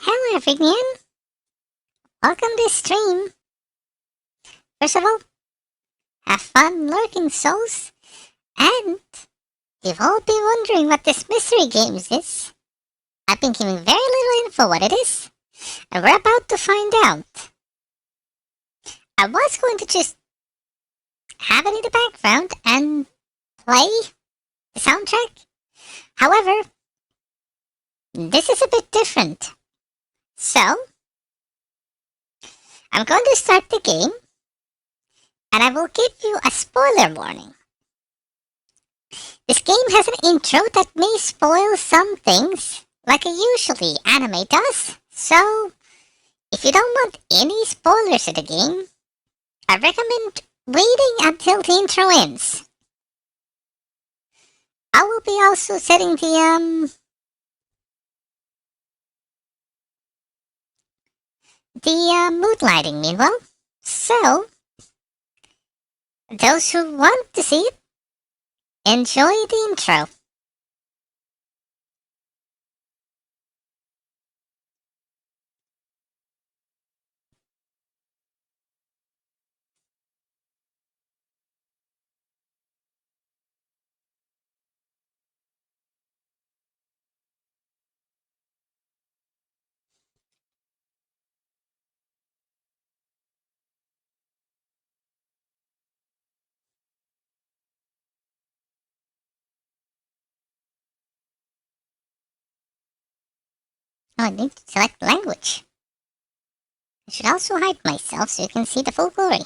Hello everyone, welcome to the stream. First of all, have fun lurking souls, and you've all been wondering what this mystery games is. I've been giving very little info what it is, and we're about to find out. I was going to just have it in the background and play the soundtrack. However, this is a bit different. So, I'm going to start the game, and I will give you a spoiler warning. This game has an intro that may spoil some things, like it usually anime does, so if you don't want any spoilers of the game, I recommend waiting until the intro ends. I will be also setting the mood lighting meanwhile, so those who want to see it, enjoy the intro. Oh, I need to select language. I should also hide myself so you can see the full glory.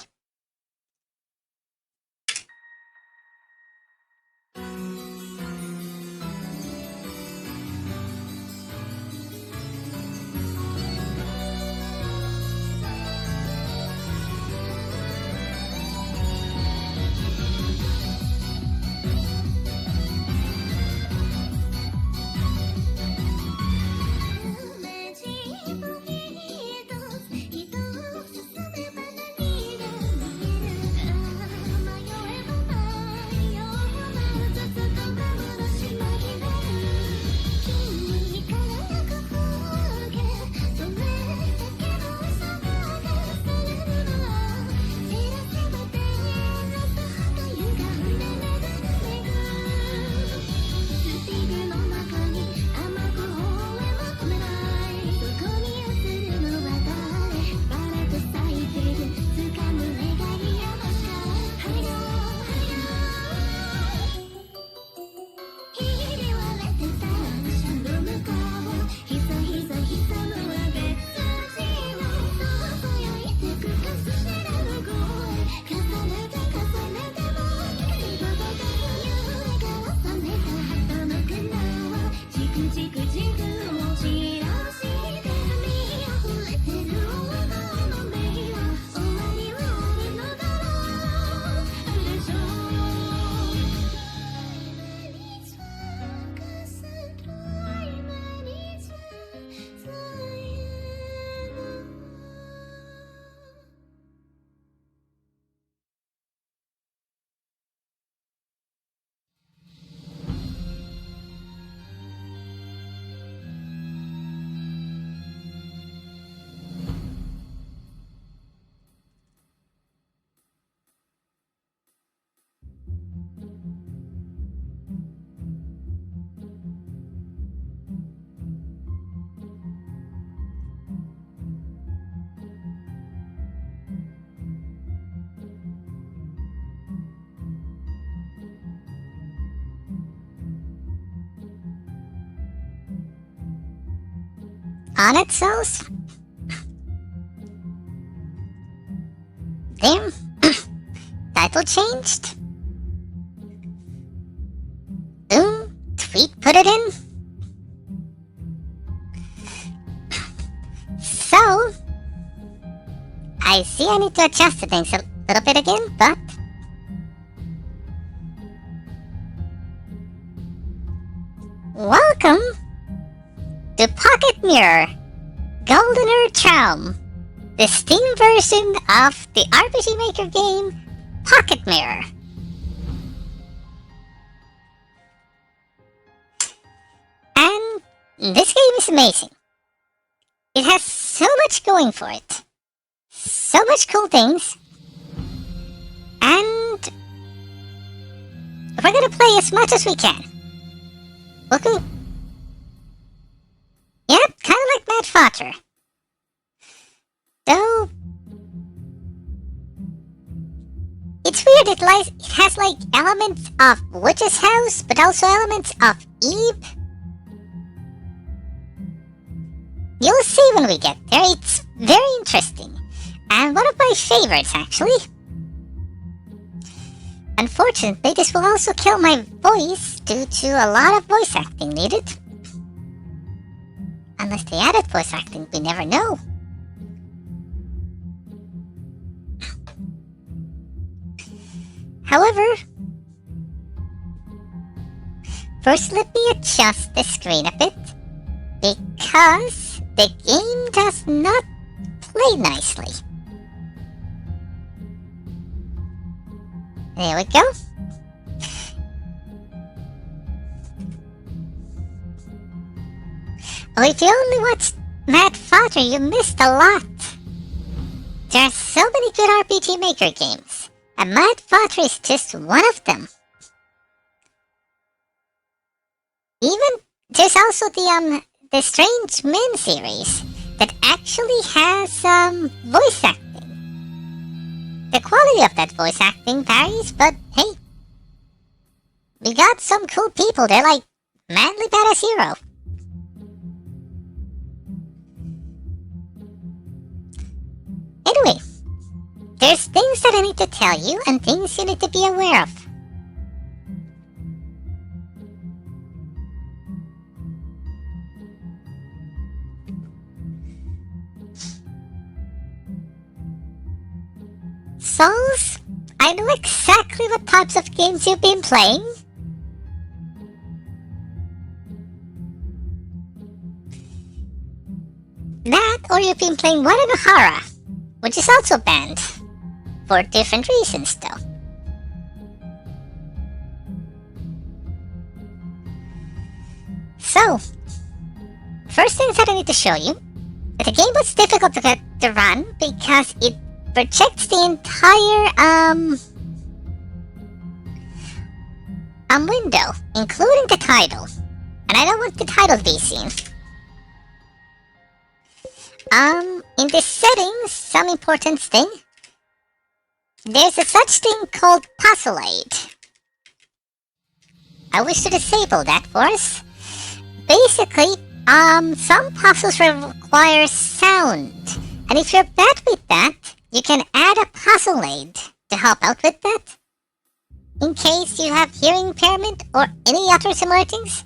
On it, souls? Damn. Title changed? Tweet put it in? So, I see I need to adjust the things a little bit again, but welcome to Pocket Mirror Golden Earth Realm, the Steam version of the RPG Maker game Pocket Mirror. And this game is amazing. It has so much going for it. So much cool things. And we're gonna play as much as we can. Okay. Yep, kind of like Mad Fodder. Though it's weird, it has like elements of Witch's House, but also elements of Eve. You'll see when we get there, it's very interesting. And one of my favorites, actually. Unfortunately, this will also kill my voice due to a lot of voice acting needed. Unless they added voice acting, we never know. However, first let me adjust the screen a bit, because the game does not play nicely. There we go. Oh, if you only watched Mad Fodder, you missed a lot. There are so many good RPG Maker games, and Mad Fodder is just one of them. Even there's also the Strange Men series that actually has voice acting. The quality of that voice acting varies, but hey, we got some cool people. They're like Manly Badass Hero. Anyway, there's things that I need to tell you and things you need to be aware of. Souls, I know exactly what types of games you've been playing. That, or you've been playing Waranohara, which is also banned, for different reasons though. So, first things that I need to show you, that the game was difficult to run because it projects the entire window, including the title, and I don't want the title to be seen. In the settings, some important thing, there's a such thing called puzzle aid. I wish to disable that for us. Basically, some puzzles require sound, and if you're bad with that, you can add a puzzle aid to help out with that, in case you have hearing impairment or any other similar things.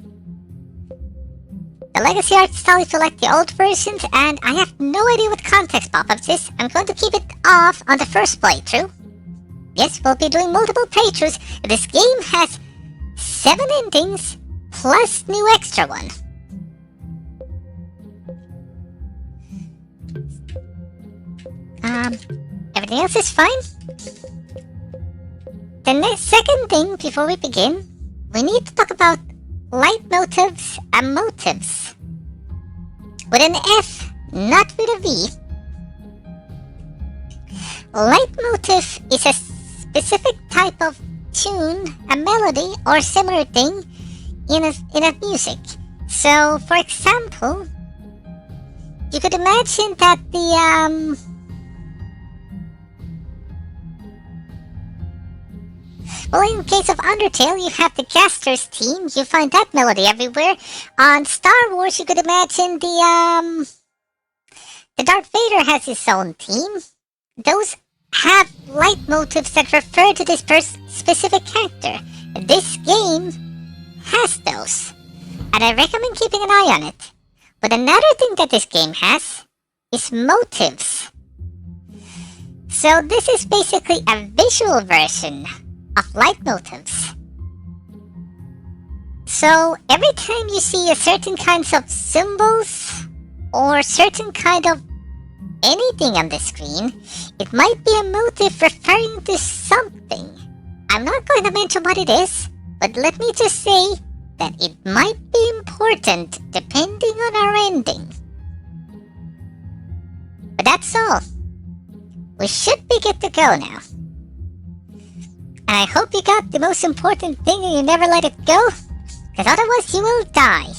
The legacy art style is to like the old versions, and I have no idea what context pop-ups is. I'm going to keep it off on the first playthrough. Yes, we'll be doing multiple playthroughs. This game has 7 endings, plus new extra one. Everything else is fine. The second thing before we begin, we need to talk about leitmotifs and motives. With an F, not with a V. Leitmotif is a specific type of tune, a melody, or similar thing in a music. So, for example, you could imagine that well, in case of Undertale, you have the Caster's theme. You find that melody everywhere. On Star Wars, you could imagine the Darth Vader has his own theme. Those have leitmotifs that refer to this specific character. This game has those, and I recommend keeping an eye on it. But another thing that this game has is motives. So this is basically a visual version of leitmotifs. So every time you see a certain kinds of symbols or certain kind of anything on the screen, it might be a motif referring to something. I'm not going to mention what it is, but let me just say that it might be important depending on our ending. that's all. We should be good to go now. And I hope you got the most important thing and you never let it go, because otherwise you will die.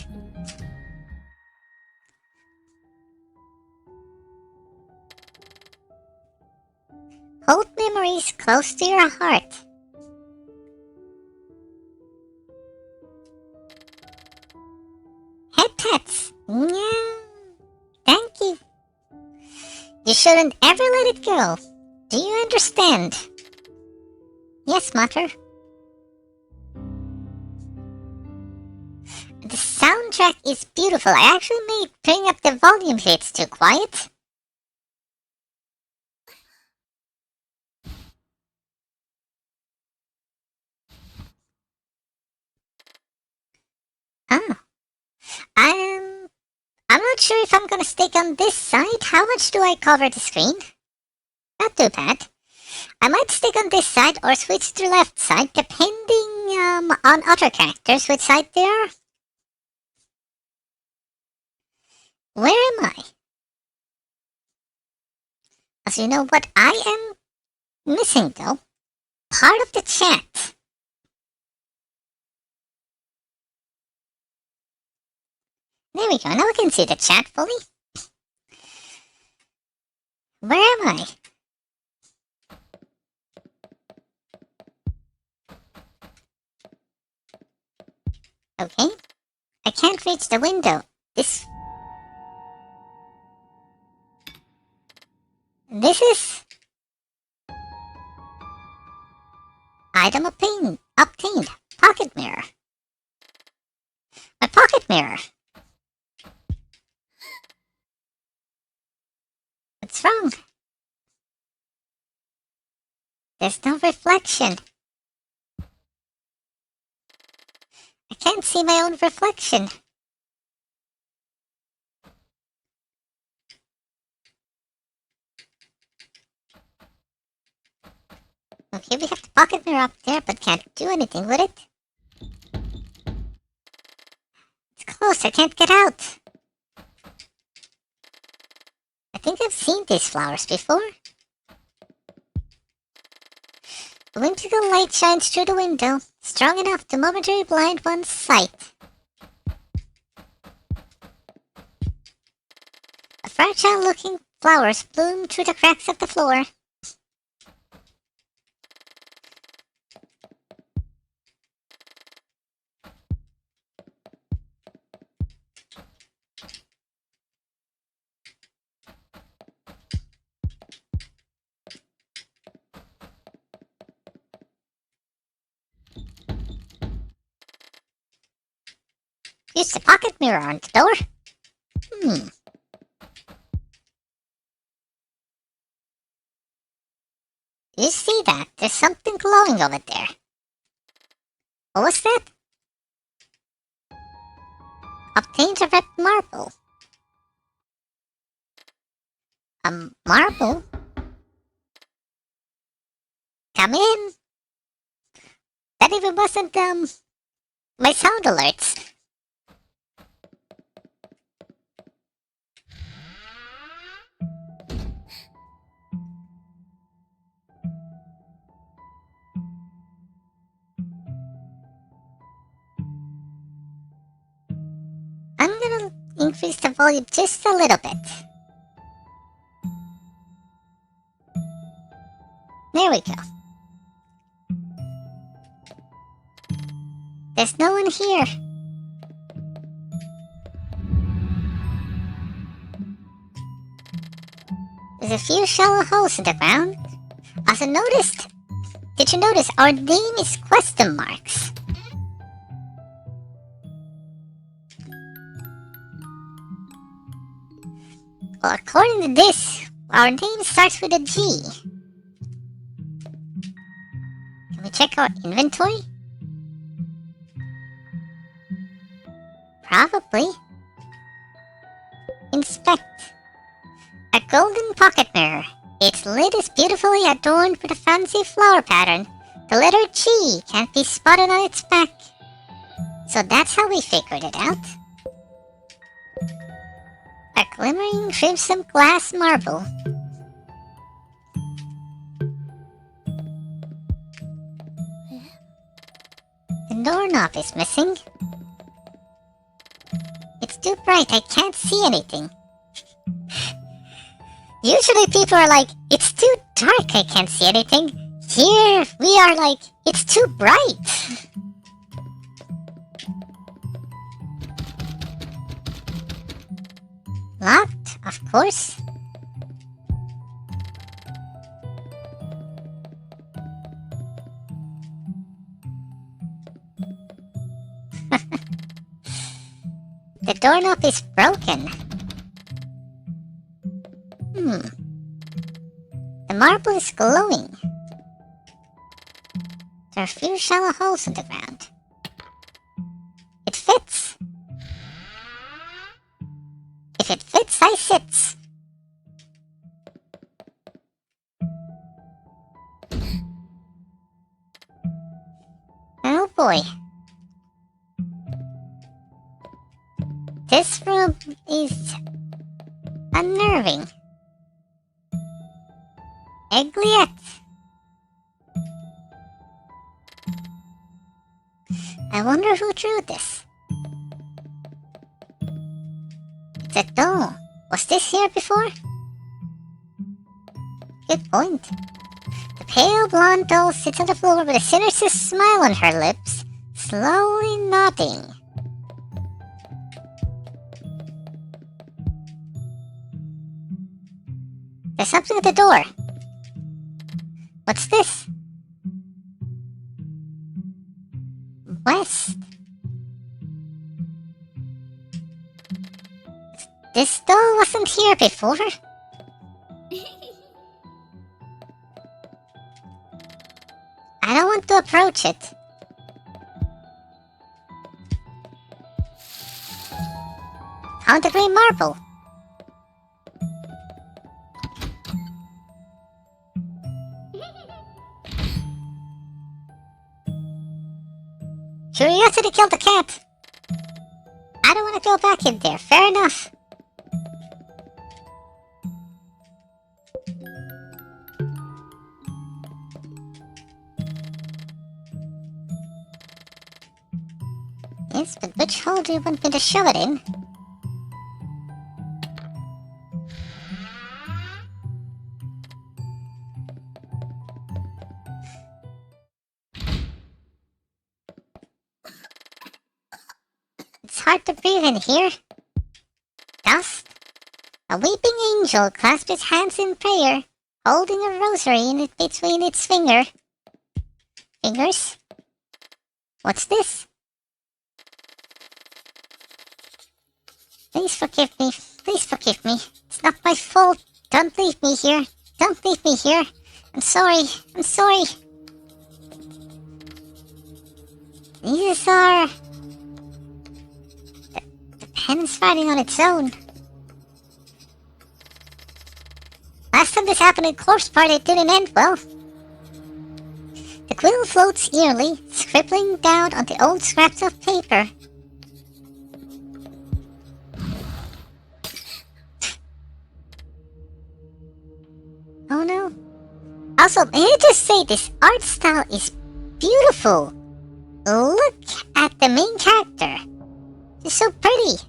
Hold memories close to your heart. Head pets. Yeah. Thank you. You shouldn't ever let it go. Do you understand? Yes, Mother. The soundtrack is beautiful. I actually may bring up the volume here, it's too quiet. Oh. I'm not sure if I'm gonna stick on this side. How much do I cover the screen? Not too bad. I might stick on this side or switch to the left side, depending on other characters, which side they are. Where am I? As you know what I am missing though? Part of the chat. There we go, now we can see the chat fully. Where am I? Okay. I can't reach the window. This is... Item obtained. Pocket mirror. My pocket mirror. What's wrong? There's no reflection. I can't see my own reflection. Okay, we have the pocket mirror up there, but can't do anything with it. It's closed, I can't get out. I think I've seen these flowers before. The whimsical light shines through the window, strong enough to momentarily blind one's sight. The fragile-looking flowers bloom through the cracks of the floor. Use the pocket mirror on the door. You see that? There's something glowing over there. What was that? Obtains a red marble. A marble? Come in! That even wasn't, my sound alerts. I'm gonna increase the volume just a little bit. There we go. There's no one here. There's a few shallow holes in the ground. Also did you notice our name is question marks? Well, according to this, our name starts with a G. Can we check our inventory? Probably. Inspect. A golden pocket mirror. Its lid is beautifully adorned with a fancy flower pattern. The letter G can't be spotted on its back. So that's how we figured it out. A glimmering crimson glass marble. The doorknob is missing. It's too bright, I can't see anything. Usually people are like, it's too dark, I can't see anything. Here we are like, it's too bright. Locked, of course. The doorknob is broken. The marble is glowing. There are a few shallow holes in the ground. It fits. If it fits, I sits. Oh boy. This room is unnerving. Egliette. I wonder who drew this. It's a doll. Was this here before? Good point. The pale blonde doll sits on the floor with a sinister smile on her lips, slowly nodding. There's something at the door. What's this? West. This doll wasn't here before. I don't want to approach it. Found the green marble. Curiosity killed the cat. I don't want to go back in there, fair enough. Yes, but which hole do you want me to shove it in? It's hard to breathe in here. Dust. A weeping angel clasped its hands in prayer, holding a rosary in it between its fingers. What's this? Please forgive me. Please forgive me. It's not my fault. Don't leave me here. Don't leave me here. I'm sorry. I'm sorry. These are... The pen is writing on its own. Last time this happened in Corpse Party, it didn't end well. The quill floats eerily, scribbling down on the old scraps of paper. Oh no. Also, may I just say this art style is beautiful. Look at the main character. She's so pretty.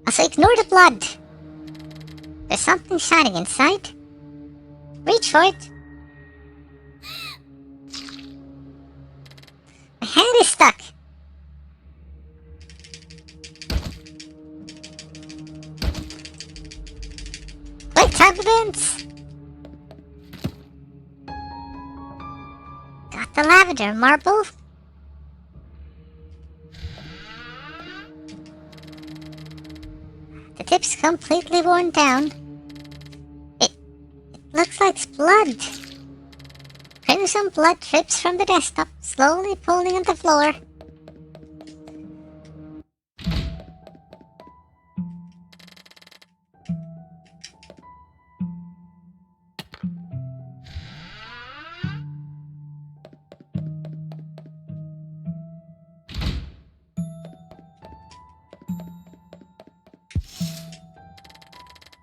Also, ignore the blood. There's something shining inside. Reach for it. My hand is stuck. Quick time events. Got the lavender marble. The tip's completely worn down. It looks like blood. Crimson blood drips from the desktop, slowly pooling on the floor.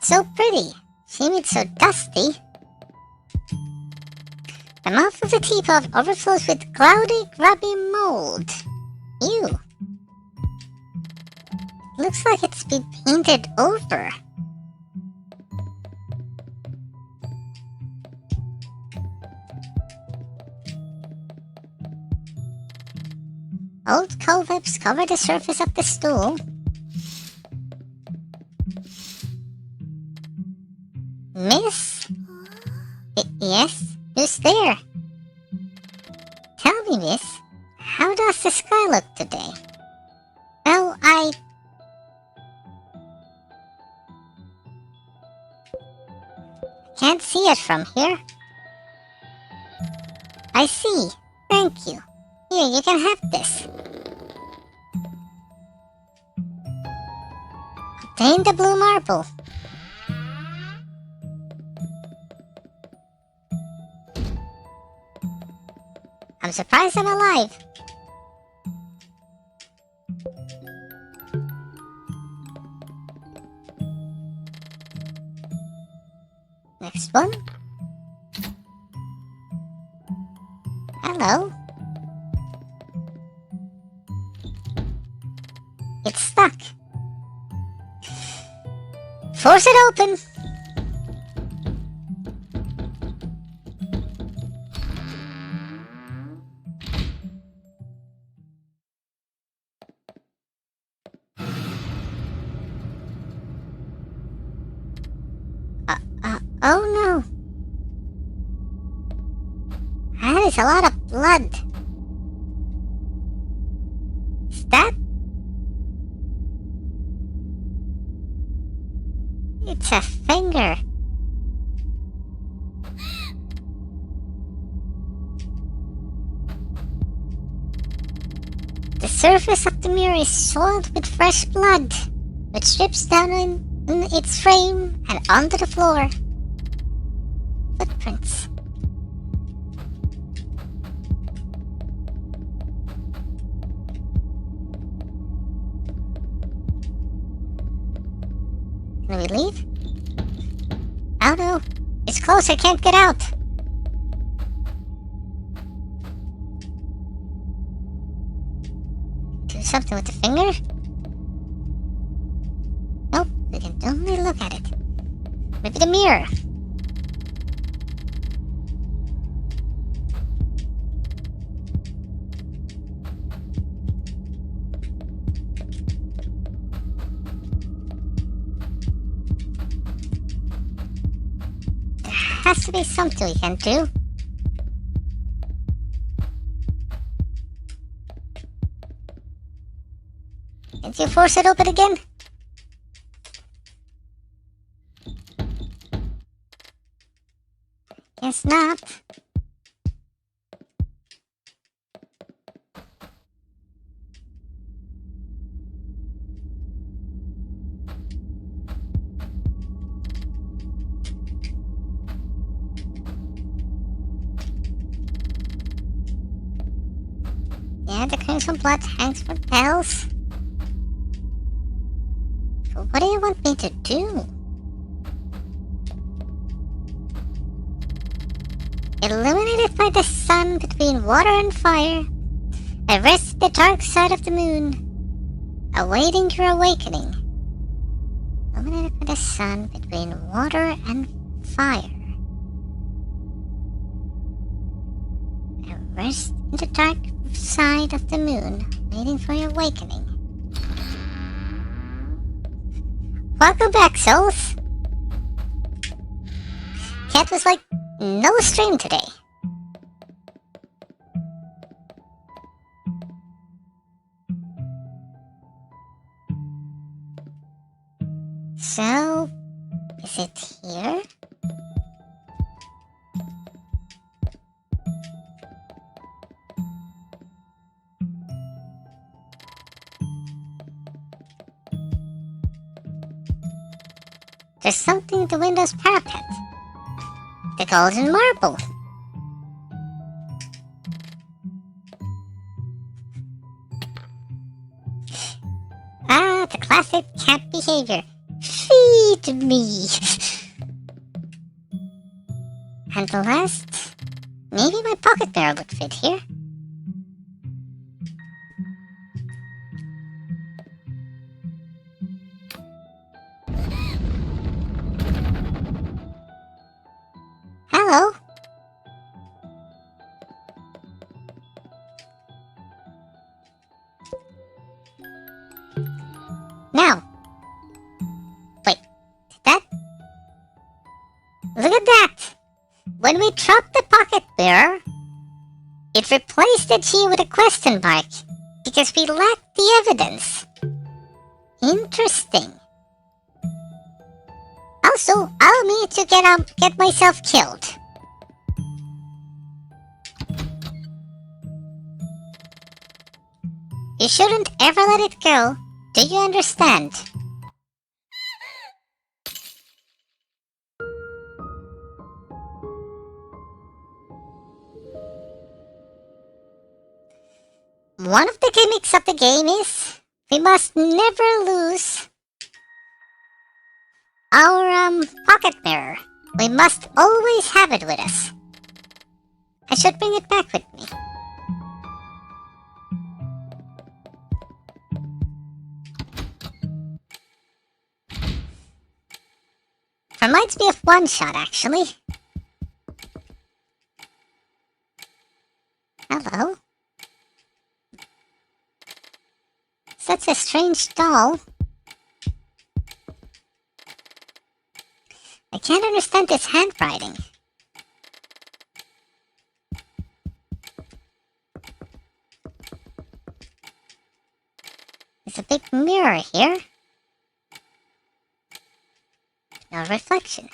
So pretty, seeming so dusty. The mouth of the teapot overflows with cloudy, grubby mold. Ew. Looks like it's been painted over. Old cobwebs cover the surface of the stool. Miss? Yes? Who's there? Tell me, miss, how does the sky look today? Well, I can't see it from here. I see. Thank you. Here, you can have this. Obtain the blue marble. I'm surprised I'm alive. Next one. Hello. It's stuck. Force it open. Oh no. That is a lot of blood. Is that? It's a finger. The surface of the mirror is soiled with fresh blood, which drips down in its frame and onto the floor. Footprints. Can we leave? Oh no, it's closed, I can't get out. Do something with the finger? Nope, we can only look at it. Maybe the mirror. Has to be something we can do. Can't you force it open again? Guess not. Yeah, the crimson blood hangs from bells. But what do you want me to do? Illuminated by the sun between water and fire, I rest the dark side of the moon, awaiting your awakening. Illuminated by the sun between water and fire. I rest in the dark side of the moon, waiting for your awakening. Welcome back, souls! Cat was like, no stream today. So, is it here? There's something in the window's parapet. The golden marble. Ah, the classic cat behavior. Phew! feed me. And the last, maybe my pocket mirror would fit here. Hello. Now. Wait, that? Look at that! When we dropped the pocket mirror, it replaced the G with a question mark because we lacked the evidence. Interesting. Also, allow me to get myself killed. You shouldn't ever let it go. Do you understand? One of the gimmicks of the game is we must never lose our pocket mirror. We must always have it with us. I should bring it back with me. Reminds me of One Shot, actually. Hello. Such a strange doll. I can't understand this handwriting. There's a big mirror here. No reflection.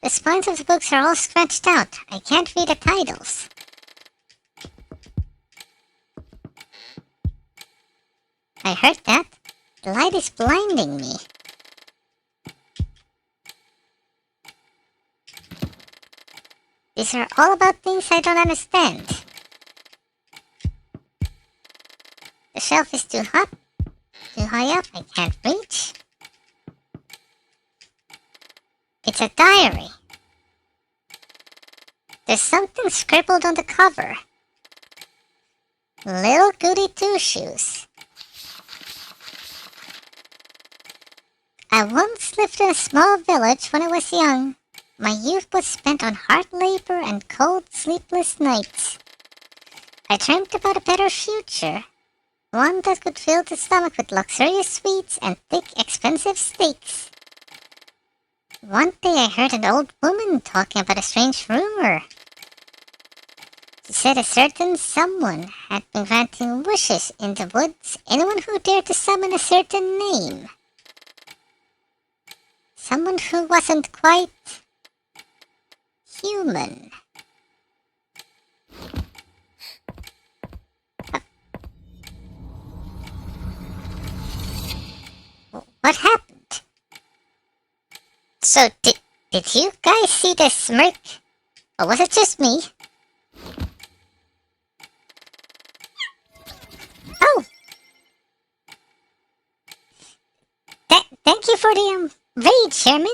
The spines of the books are all scratched out. I can't read the titles. I heard that. The light is blinding me. These are all about things I don't understand. The shelf is too hot. Too high up, I can't reach. It's a diary. There's something scribbled on the cover. Little Goody Two Shoes. I once lived in a small village when I was young. My youth was spent on hard labor and cold, sleepless nights. I dreamt about a better future. One that could fill the stomach with luxurious sweets and thick, expensive steaks. One day I heard an old woman talking about a strange rumor. She said a certain someone had been granting wishes in the woods, anyone who dared to summon a certain name. Someone who wasn't quite human. What happened? So, did you guys see the smirk? Or was it just me? Oh! Thank you for the, raid, Chairman.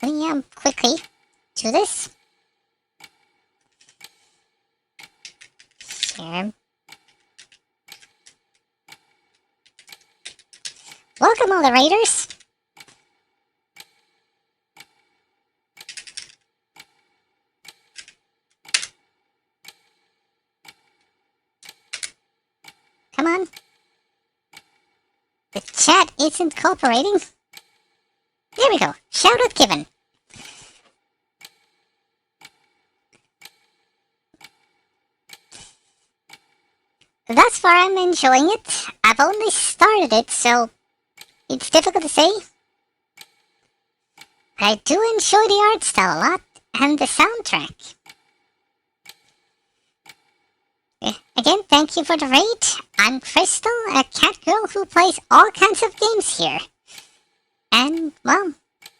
Let me, quickly do this. Share. Welcome, all the raiders. Come on. The chat isn't cooperating. There we go. Shout out given. Thus far, I'm enjoying it. I've only started it, so it's difficult to say. I do enjoy the art style a lot, and the soundtrack. Again, thank you for the raid. I'm Crystal, a cat girl who plays all kinds of games here. And, well,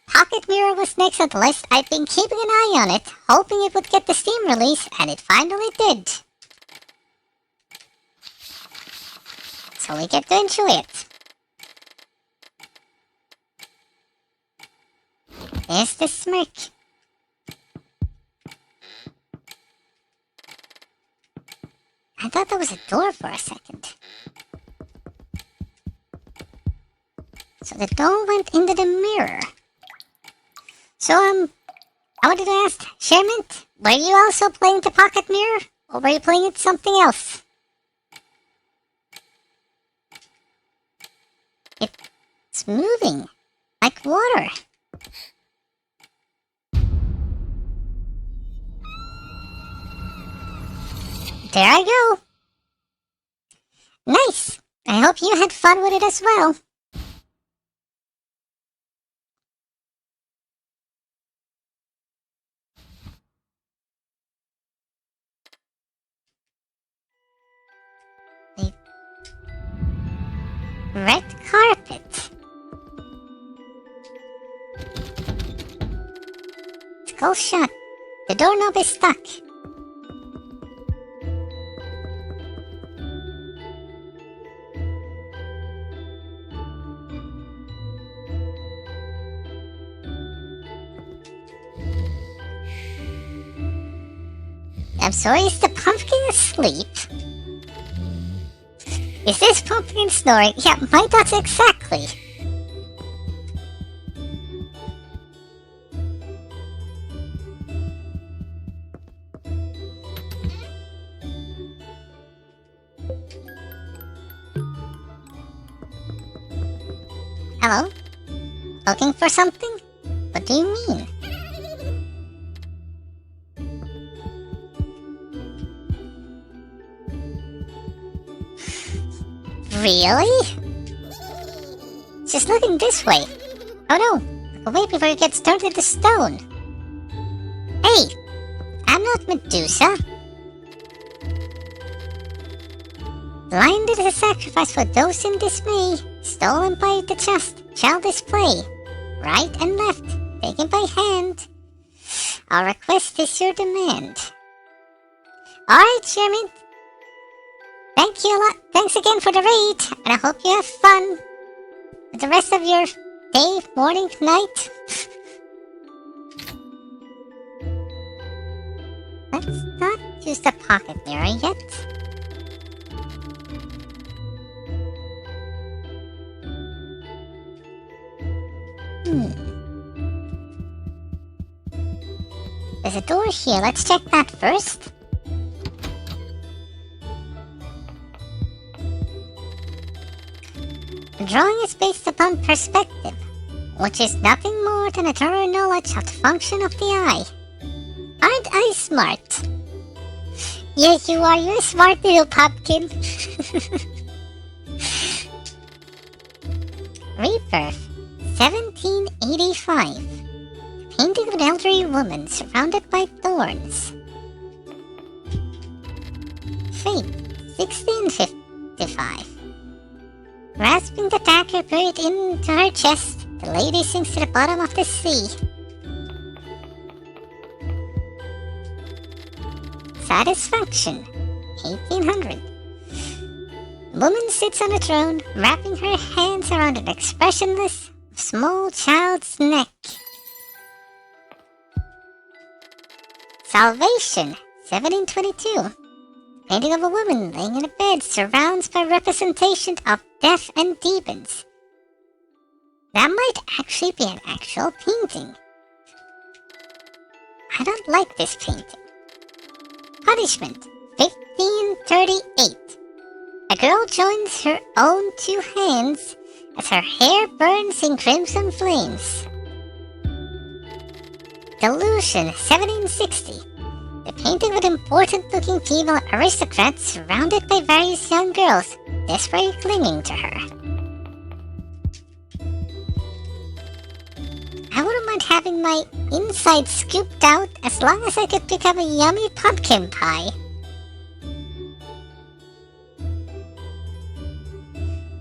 Pocket Mirror was next on the list. I've been keeping an eye on it, hoping it would get the Steam release, and it finally did. So we get to enjoy it. There's the smirk. I thought there was a door for a second. So the door went into the mirror. So, I wanted to ask, Shermint, were you also playing the pocket mirror? Or were you playing it something else? It's moving. Like water. There I go. Nice. I hope you had fun with it as well. The red carpet. Skull shut. The doorknob is stuck. I'm sorry, is the pumpkin asleep? Is this pumpkin snoring? Yeah, my thoughts exactly. Hello? Looking for something? What do you mean? Really? She's looking this way. Oh no, look away before it gets turned into stone. Hey, I'm not Medusa. Blinded as a sacrifice for those in dismay, stolen by the childish play, right and left, taken by hand. Our request is your demand. Alright, Shermint. Thank you a lot. Thanks again for the raid, and I hope you have fun with the rest of your day, morning, night. Let's not use the pocket mirror yet. There's a door here. Let's check that first. The drawing is based upon perspective, which is nothing more than a thorough knowledge of the function of the eye. Aren't I smart? Yes, you are. You're a smart little pumpkin. Rebirth, 1785. Painting of an elderly woman surrounded by thorns. Fate, 1655. Grasping the dagger buried into her chest, the lady sinks to the bottom of the sea. Satisfaction, 1800. Woman sits on a throne, wrapping her hands around an expressionless, small child's neck. Salvation, 1722. Painting of a woman laying in a bed surrounded by representation of death and demons. That might actually be an actual painting. I don't like this painting. Punishment, 1538. A girl joins her own two hands as her hair burns in crimson flames. Delusion, 1760. The painting of an important-looking female aristocrat surrounded by various young girls, desperately clinging to her. I wouldn't mind having my inside scooped out as long as I could become a yummy pumpkin pie.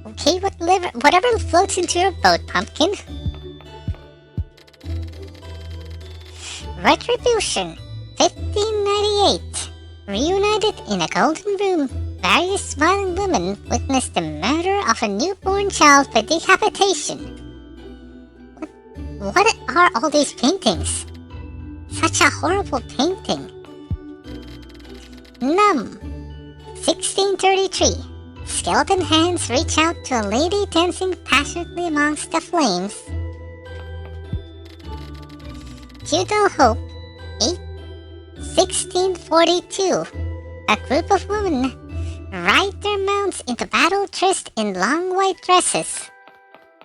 Okay, whatever floats into your boat, pumpkin. Retribution, 1598. Reunited in a golden room, various smiling women witness the murder of a newborn child by decapitation. What are all these paintings? Such a horrible painting. Num. 1633. Skeleton hands reach out to a lady dancing passionately amongst the flames. Feudal Hope. 1642. A group of women ride their mounts into battle dressed in long white dresses.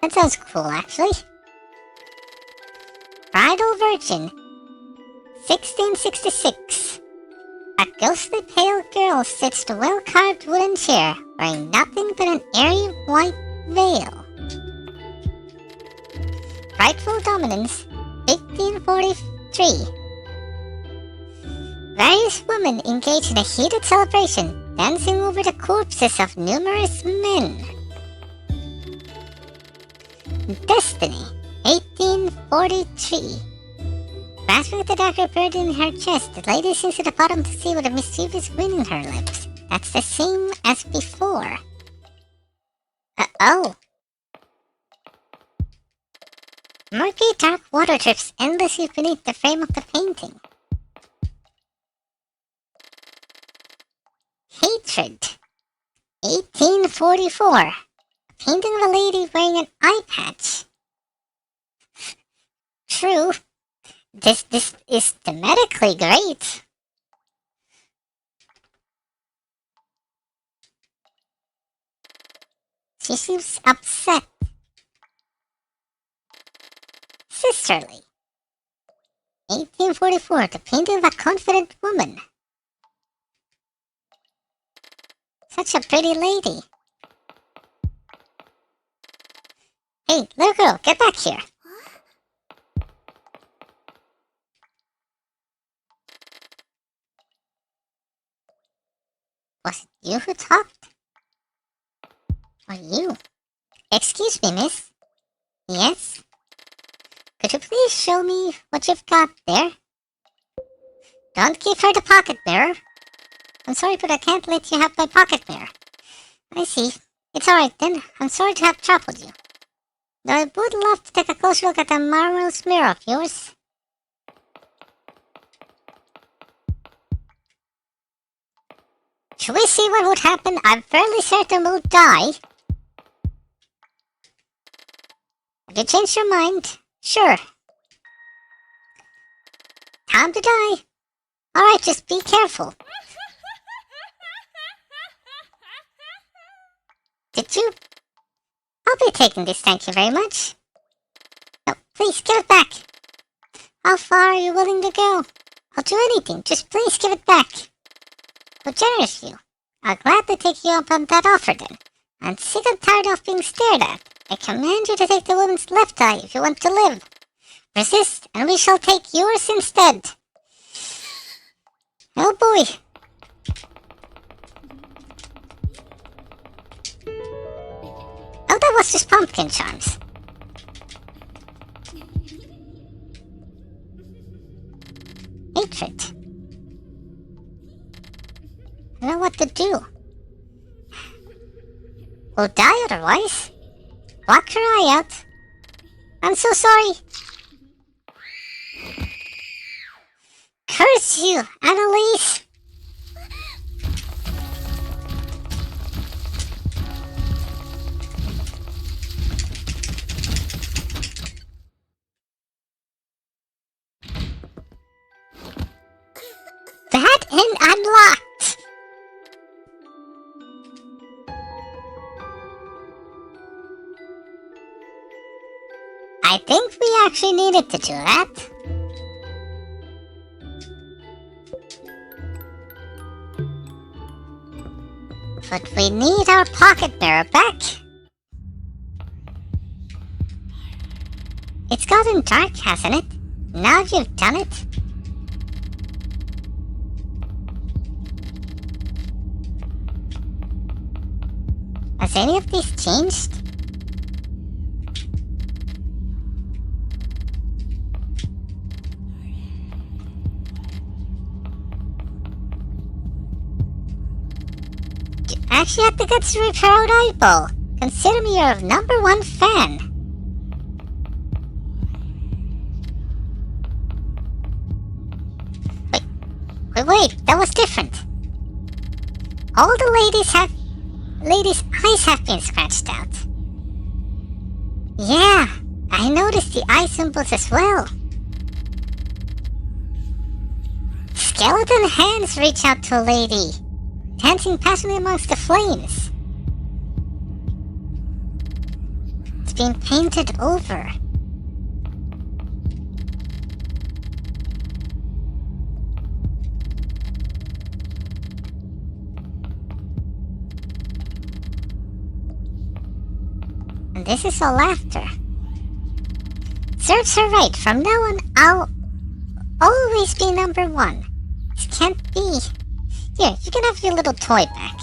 That sounds cool, actually. Bridal Virgin. 1666. A ghostly pale girl sits in a well-carved wooden chair, wearing nothing but an airy white veil. Frightful Dominance. 1843. Various women engage in a heated celebration, dancing over the corpses of numerous men. Destiny. 1843. Grasping at the dagger buried in her chest, the lady sinks to the bottom to see what a mischievous grin in her lips. That's the same as before. Uh-oh. Murky dark water drips endlessly beneath the frame of the painting. Hatred. 1844. A painting of a lady wearing an eye patch. True. This is thematically great. She seems upset. Sisterly. 1844. The painting of a confident woman. Such a pretty lady. Hey, little girl, get back here. Was it you who talked? Or you? Excuse me, miss. Yes? Could you please show me what you've got there? Don't give her the pocket mirror. I'm sorry, but I can't let you have my pocket mirror. I see. It's alright then. I'm sorry to have troubled you. Though I would love to take a close look at that marvelous mirror of yours. Should we see what would happen? I'm fairly certain we'll die. Have you changed your mind? Sure. Time to die. Alright, just be careful. Did you? I'll be taking this, thank you very much. No, please give it back. How far are you willing to go? I'll do anything, just please give it back. How generous of you. I'll gladly take you up on that offer then. I'm sick and tired of being stared at. I command you to take the woman's left eye if you want to live. Resist, and we shall take yours instead. Oh boy. Oh, that was just pumpkin charms. Hatred. I don't know what to do. We'll die otherwise. Block her eye out. I'm so sorry. Curse you, Annalise! That end unlocked! I think we actually needed to do that. But we need our pocket mirror back. It's gotten dark, hasn't it? Now you've done it. Has any of these changed? I actually have to get to repair out eyeball. Consider me your #1 fan. But wait, that was different. All the ladies' eyes have been scratched out. Yeah, I noticed the eye symbols as well. Skeleton hands reach out to a lady, dancing passionately amongst the flames. It's been painted over. And this is all laughter. Serves her right. From now on, I'll always be number one. This can't be. Here, you can have your little toy back.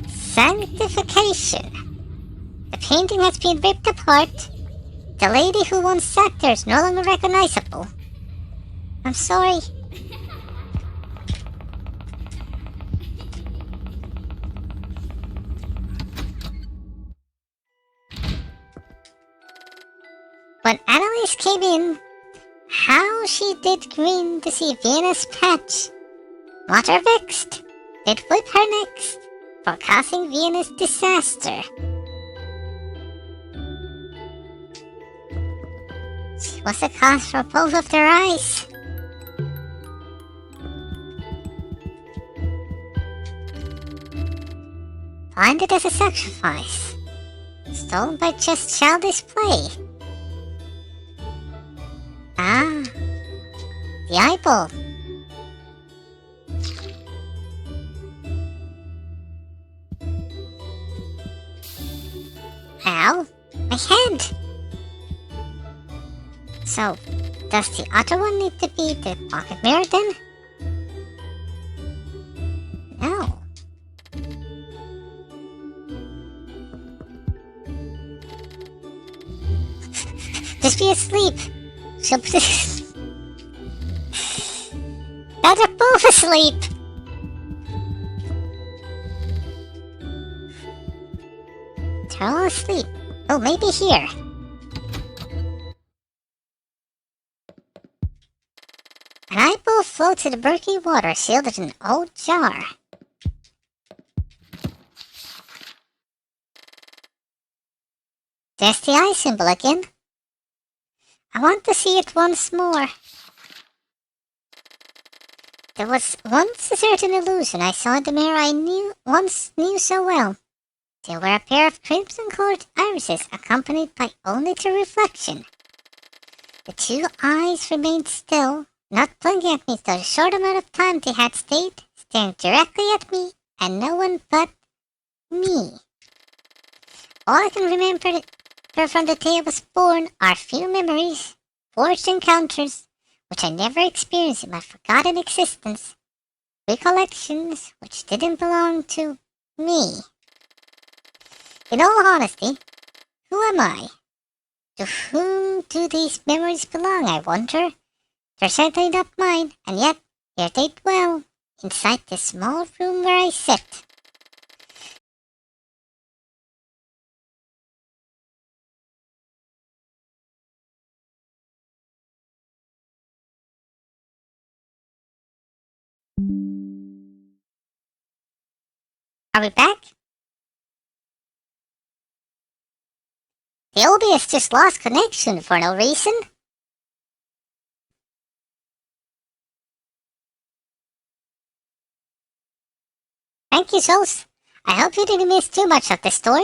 Sanctification. The painting has been ripped apart. The lady who once sat there is no longer recognizable. I'm sorry. When Annalise came in, how she did grin to see Vienna's patch. Water vexed, did whip her next for causing Vienna's disaster. She was the cause for both of their eyes. Blinded as a sacrifice, stolen by just childish play. Ah, the eyeball. Ow, my hand. So, does the other one need to be the pocket mirror then? No. Just be asleep. She'll now they're both asleep. They're all asleep. Oh, maybe here. An eyeball floats in the murky water sealed in an old jar. There's the eye symbol again. I want to see it once more. There was once a certain illusion I saw in the mirror I once knew so well. They were a pair of crimson-colored irises accompanied by only the reflection. The two eyes remained still, not blinking at me for the short amount of time they had stayed, staring directly at me and no one but me. All I can remember from the day I was born are few memories, forged encounters, which I never experienced in my forgotten existence, recollections which didn't belong to me. In all honesty, who am I? To whom do these memories belong, I wonder? They're certainly not mine, and yet here they dwell, inside this small room where I sit. Are we back? The OBS just lost connection for no reason. Thank you, Souls. I hope you didn't miss too much of the story.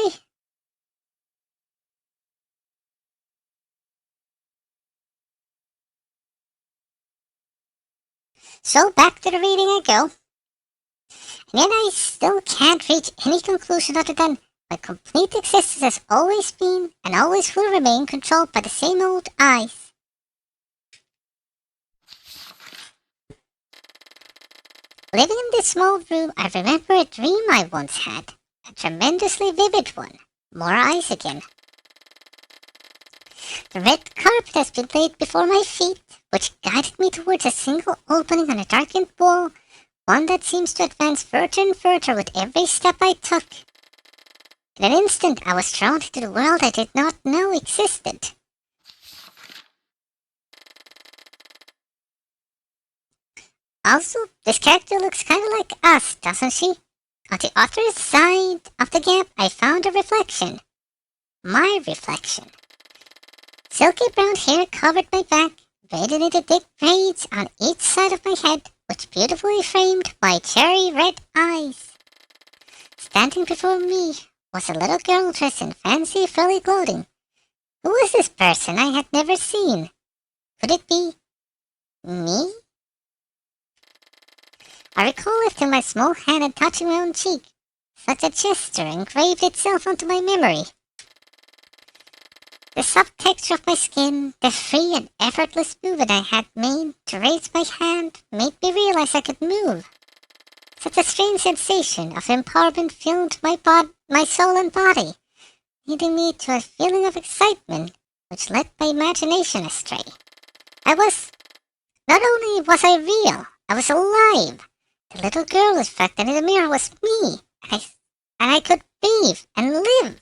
So back to the reading I go. And yet I still can't reach any conclusion other than my complete existence has always been and always will remain controlled by the same old eyes. Living in this small room, I remember a dream I once had. A tremendously vivid one. More eyes again. The red carpet has been laid before my feet, which guided me towards a single opening on a darkened wall, one that seems to advance further and further with every step I took. In an instant, I was drawn into the world I did not know existed. Also, this character looks kind of like us, doesn't she? On the other side of the gap, I found a reflection. My reflection. Silky brown hair covered my back, braided into thick braids on each side of my head, which beautifully framed my cherry red eyes. Standing before me was a little girl dressed in fancy frilly clothing. Who was this person I had never seen? Could it be me? I recall lifting my small hand and touching my own cheek. Such a gesture engraved itself onto my memory. The soft texture of my skin, the free and effortless movement I had made to raise my hand made me realize I could move. Such a strange sensation of empowerment filled my soul and body, leading me to a feeling of excitement which led my imagination astray. Not only was I real, I was alive. The little girl reflected in the mirror was me, and I could breathe and live.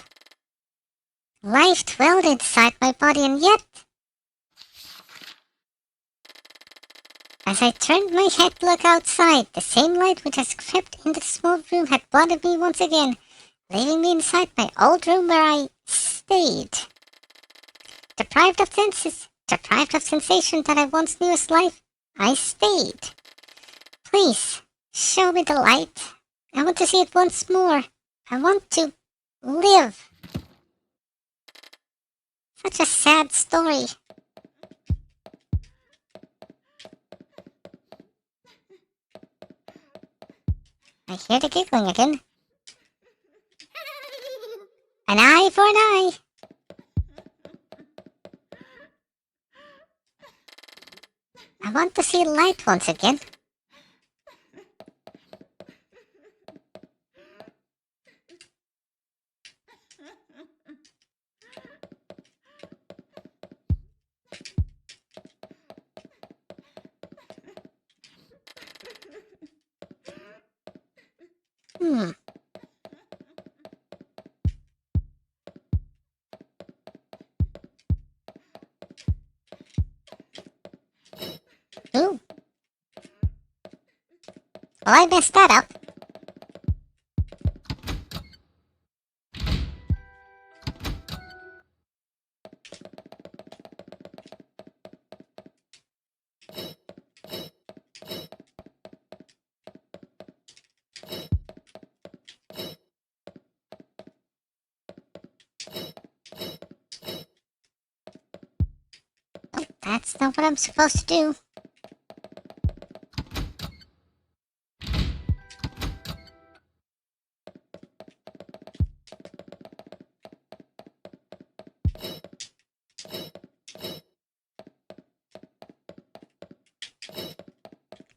Life dwelled inside my body, and yet, as I turned my head to look outside, the same light which had crept into the small room had blinded me once again, leaving me inside my old room where I stayed. Deprived of sensation that I once knew as life, I stayed. Please, show me the light. I want to see it once more. I want to live. Such a sad story. I hear the giggling again. An eye for an eye. I want to see light once again. Ooh. Well, I messed that up. Oh, that's not what I'm supposed to do.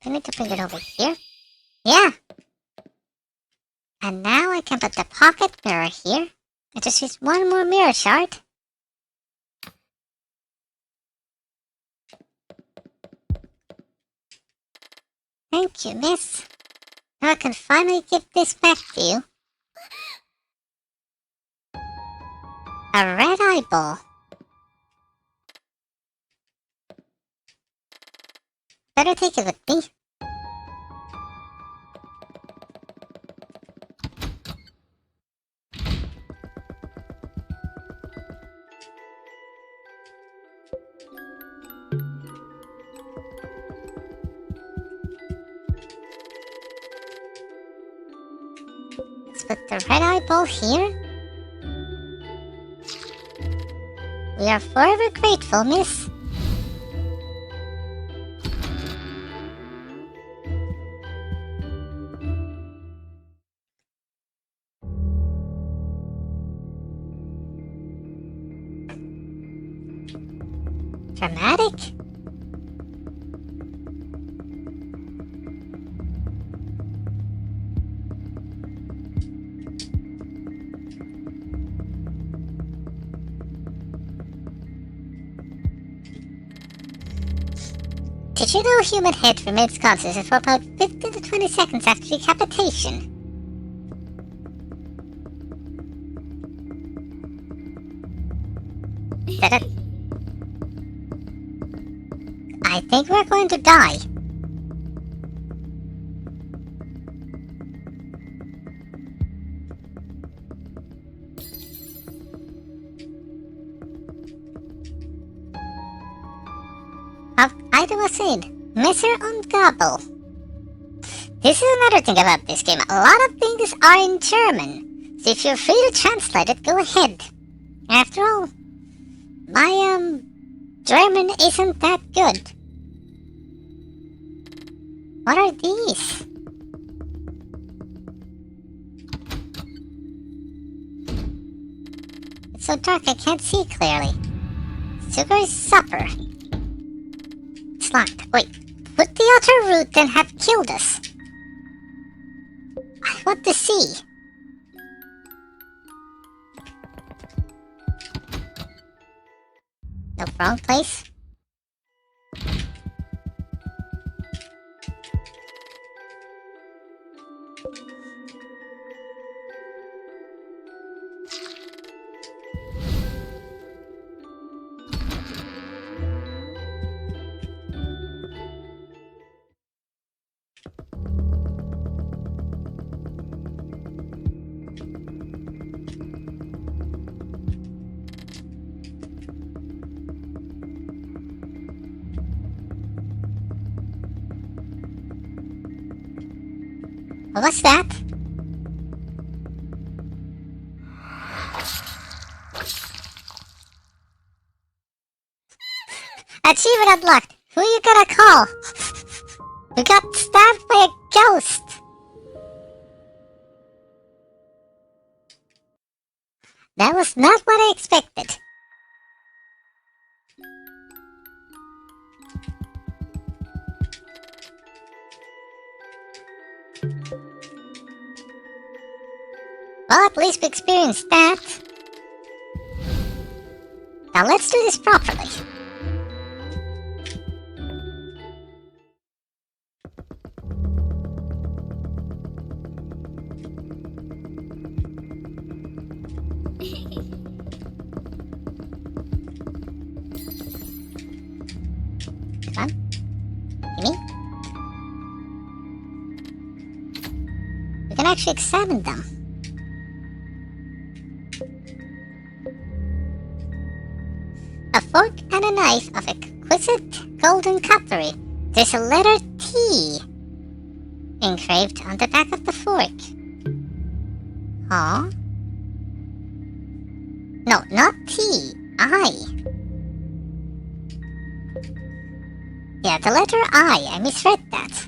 I need to bring it over here. Yeah. And now I can put the pocket mirror here. I just use one more mirror shard. Thank you, miss. Now I can finally give this back to you. A red eyeball. Better take it with me. Let's put the red eyeball here. We are forever grateful, miss. Dramatic? Did you know a human head remains conscious for about 15 to 20 seconds after decapitation? I think we're going to die. Ida said, Messer und Gabel. This is another thing about this game. A lot of things are in German, so if you're free to translate it, go ahead. After all, my German isn't that good. What are these? It's so dark I can't see clearly. Sugar's supper. It's locked. Wait, would the other route then have killed us? I want to see. No, wrong place. What's that? Achievement unlocked. Who you gonna call? We got stabbed by a ghost. That was not what I expected. Well, at least we experienced that. Now let's do this properly. Come on. Gimme. We can actually examine them. A fork and a knife of exquisite golden cutlery. There's a letter T engraved on the back of the fork. Huh? No, not T. I. Yeah, the letter I misread that.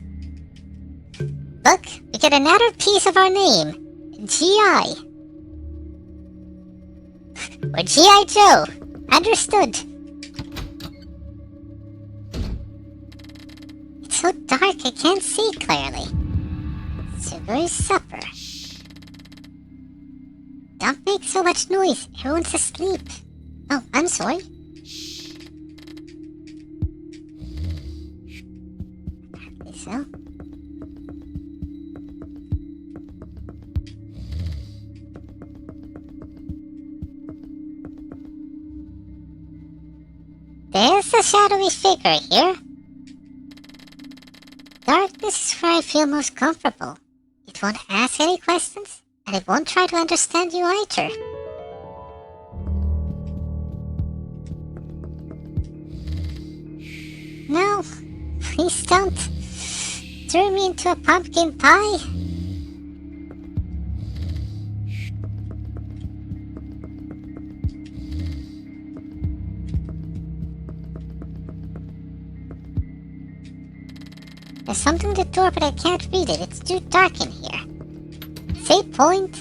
Look, we get another piece of our name. G.I. Or G.I. Joe. Understood. It's so dark I can't see clearly. Sugar's supper. Don't make so much noise. Everyone's asleep. Oh, I'm sorry. Apparently so. There's a shadowy figure here. Darkness is where I feel most comfortable. It won't ask any questions, and it won't try to understand you either. No, please don't turn me into a pumpkin pie. There's something in the door, but I can't read it. It's too dark in here. Save point.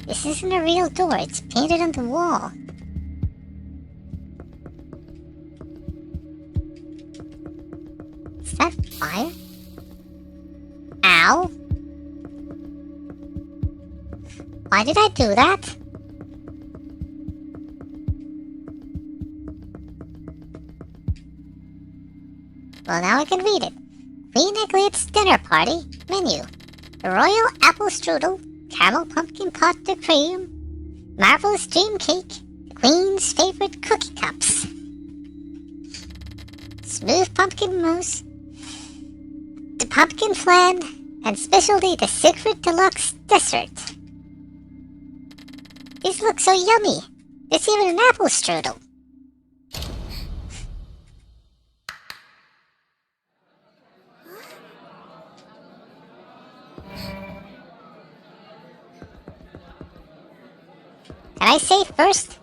This isn't a real door. It's painted on the wall. Is that fire? Ow! Why did I do that? Well, now I can read it. Queen Eglet's dinner party menu: royal apple strudel, caramel pumpkin pot de creme, marvelous dream cake, the Queen's favorite cookie cups, smooth pumpkin mousse, pumpkin flan, and specialty the Secret Deluxe Dessert. These look so yummy. There's even an apple strudel. Can I say first?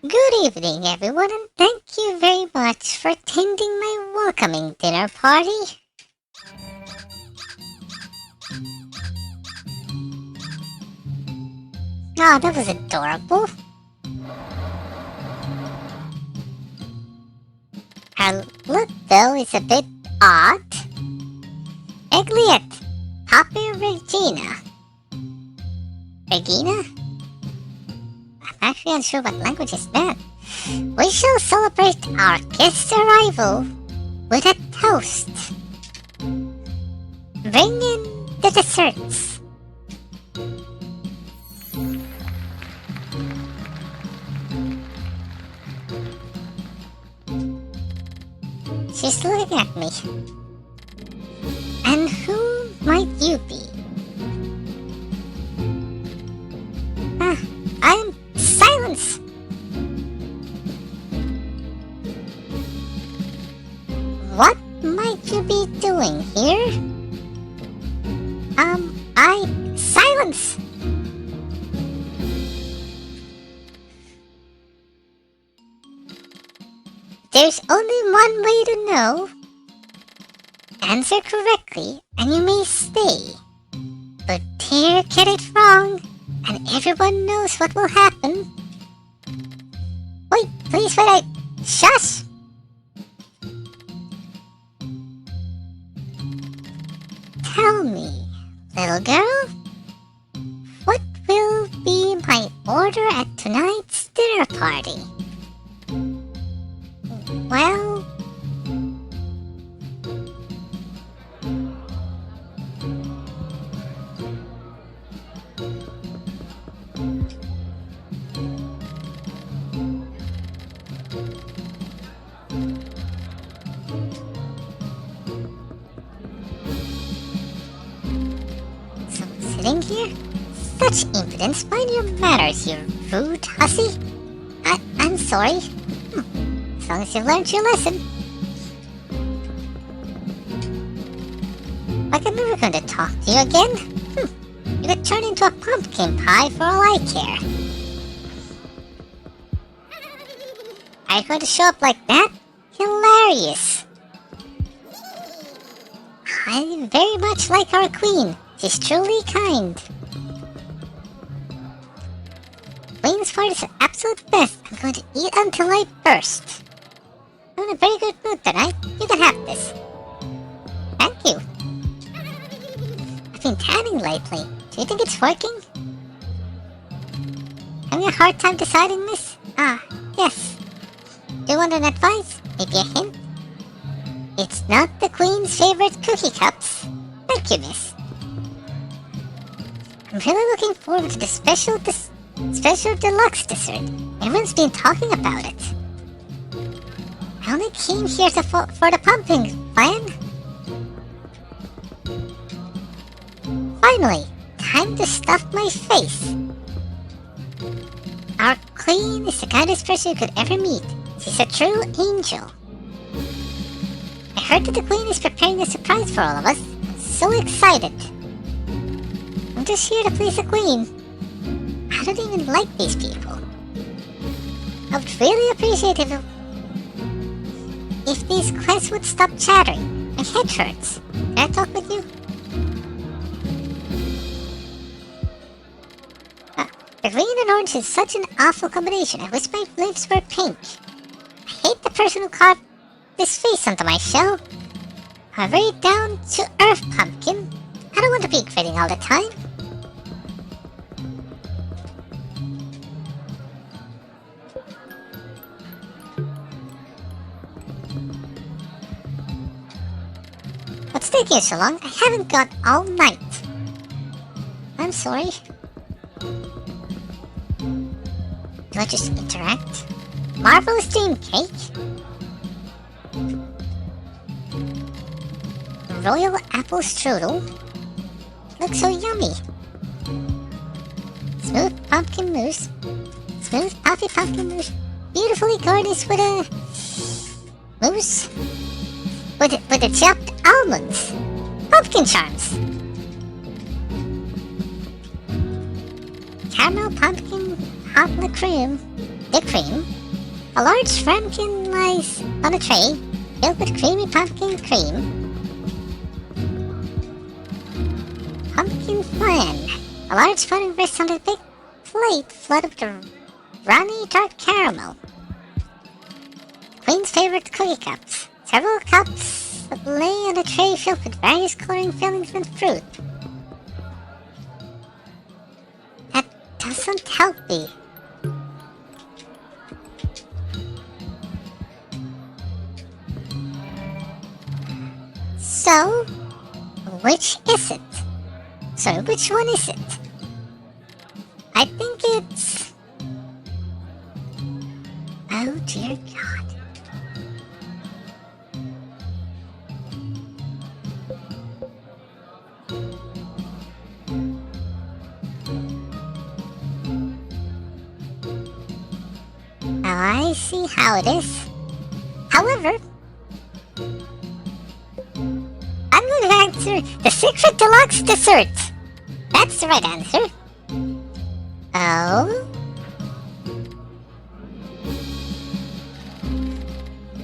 Good evening, everyone, and thank you very much for attending my welcoming dinner party. Oh, that was adorable. Her look, though, is a bit odd. Egliet, Papa Regina. Regina? I'm actually unsure what language is that. We shall celebrate our guest's arrival with a toast. Bring in the desserts. She's looking at me. And who might you be? I'm Silence! What might you be doing here? Silence! There's only one way to know. Answer correctly and you may stay. But dare get it wrong and everyone knows what will happen. Wait, please wait, shush! Tell me, little girl, what will be my order at tonight's dinner party? Well... sitting here? Such impudence, mind your manners, you rude hussy. I'm sorry. As long as you've learned your lesson. Like I'm never going to talk to you again. You could turn into a pumpkin pie for all I care. Are you going to show up like that? Hilarious. I very much like our queen. She's truly kind. Queen's part is the absolute best. I'm going to eat until I burst. I'm in a very good mood tonight. You can have this. Thank you. I've been tanning lately. Do you think it's working? Having a hard time deciding, miss? Yes. Do you want an advice? Maybe a hint? It's not the Queen's favorite cookie cups. Thank you, miss. I'm really looking forward to the special deluxe dessert. Everyone's been talking about it. I only came here for the pumpkin plan. Finally, time to stuff my face. Our queen is the kindest person you could ever meet. She's a true angel. I heard that the queen is preparing a surprise for all of us. I'm so excited. I'm just here to please the queen. I don't even like these people. I would really appreciate it if these quests would stop chattering. My head hurts. Can I talk with you? The green and orange is such an awful combination. I wish my lips were pink. I hate the person who carved this face onto my shell. I'm a very down-to-earth pumpkin. I don't want to be grinning all the time. What's taking you so long? I haven't got all night. I'm sorry. Do I just interact? Marvelous dream cake? Royal apple strudel? Looks so yummy. Smooth pumpkin mousse. Smooth puffy pumpkin mousse. Beautifully garnished with a mousse. With the chopped almonds. Pumpkin charms. Caramel pumpkin hot in the cream. A large ramekin lies on a tray filled with creamy pumpkin cream. Pumpkin flan. A large floating rests on a big plate flooded with runny dark caramel. Queen's favorite cookie cups. Several cups that lay on a tray filled with various coloring fillings and fruit. That doesn't help me. So, which is it? Sorry, which one is it? I think it's... Oh dear God. Now I see how it is. However, I'm going to answer the secret deluxe dessert. That's the right answer. Oh?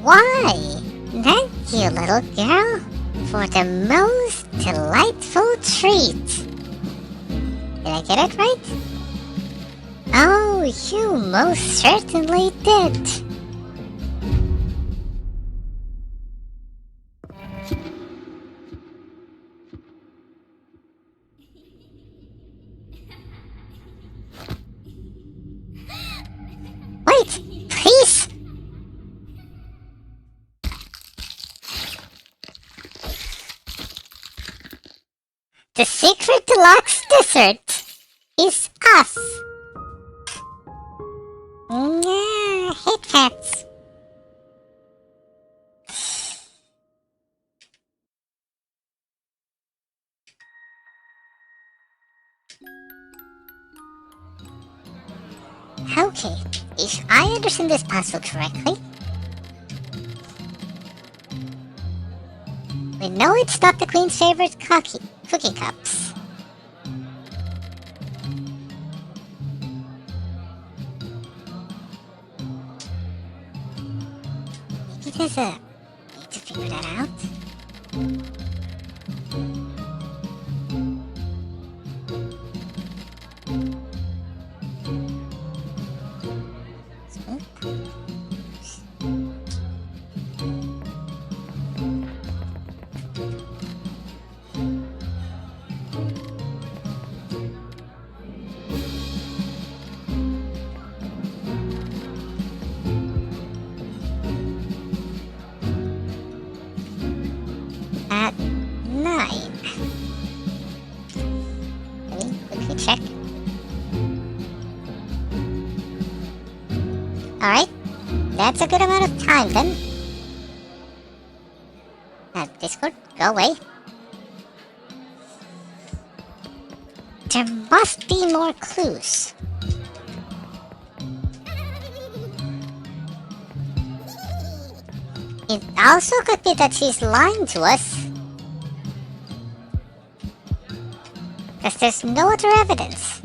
Why? Thank you, little girl, for the most delightful treat. Did I get it right? Oh, you most certainly did. Wait, please! The secret deluxe dessert is us. Yeah, hate cats. Okay, if I understand this puzzle correctly, we know it's not the Queen's favorite cookie cups. Maybe there's a way to figure that out. At 9. Let me quickly check. Alright, that's a good amount of time then. Discord, go away. There must be more clues. It also could be that she's lying to us. Because there's no other evidence.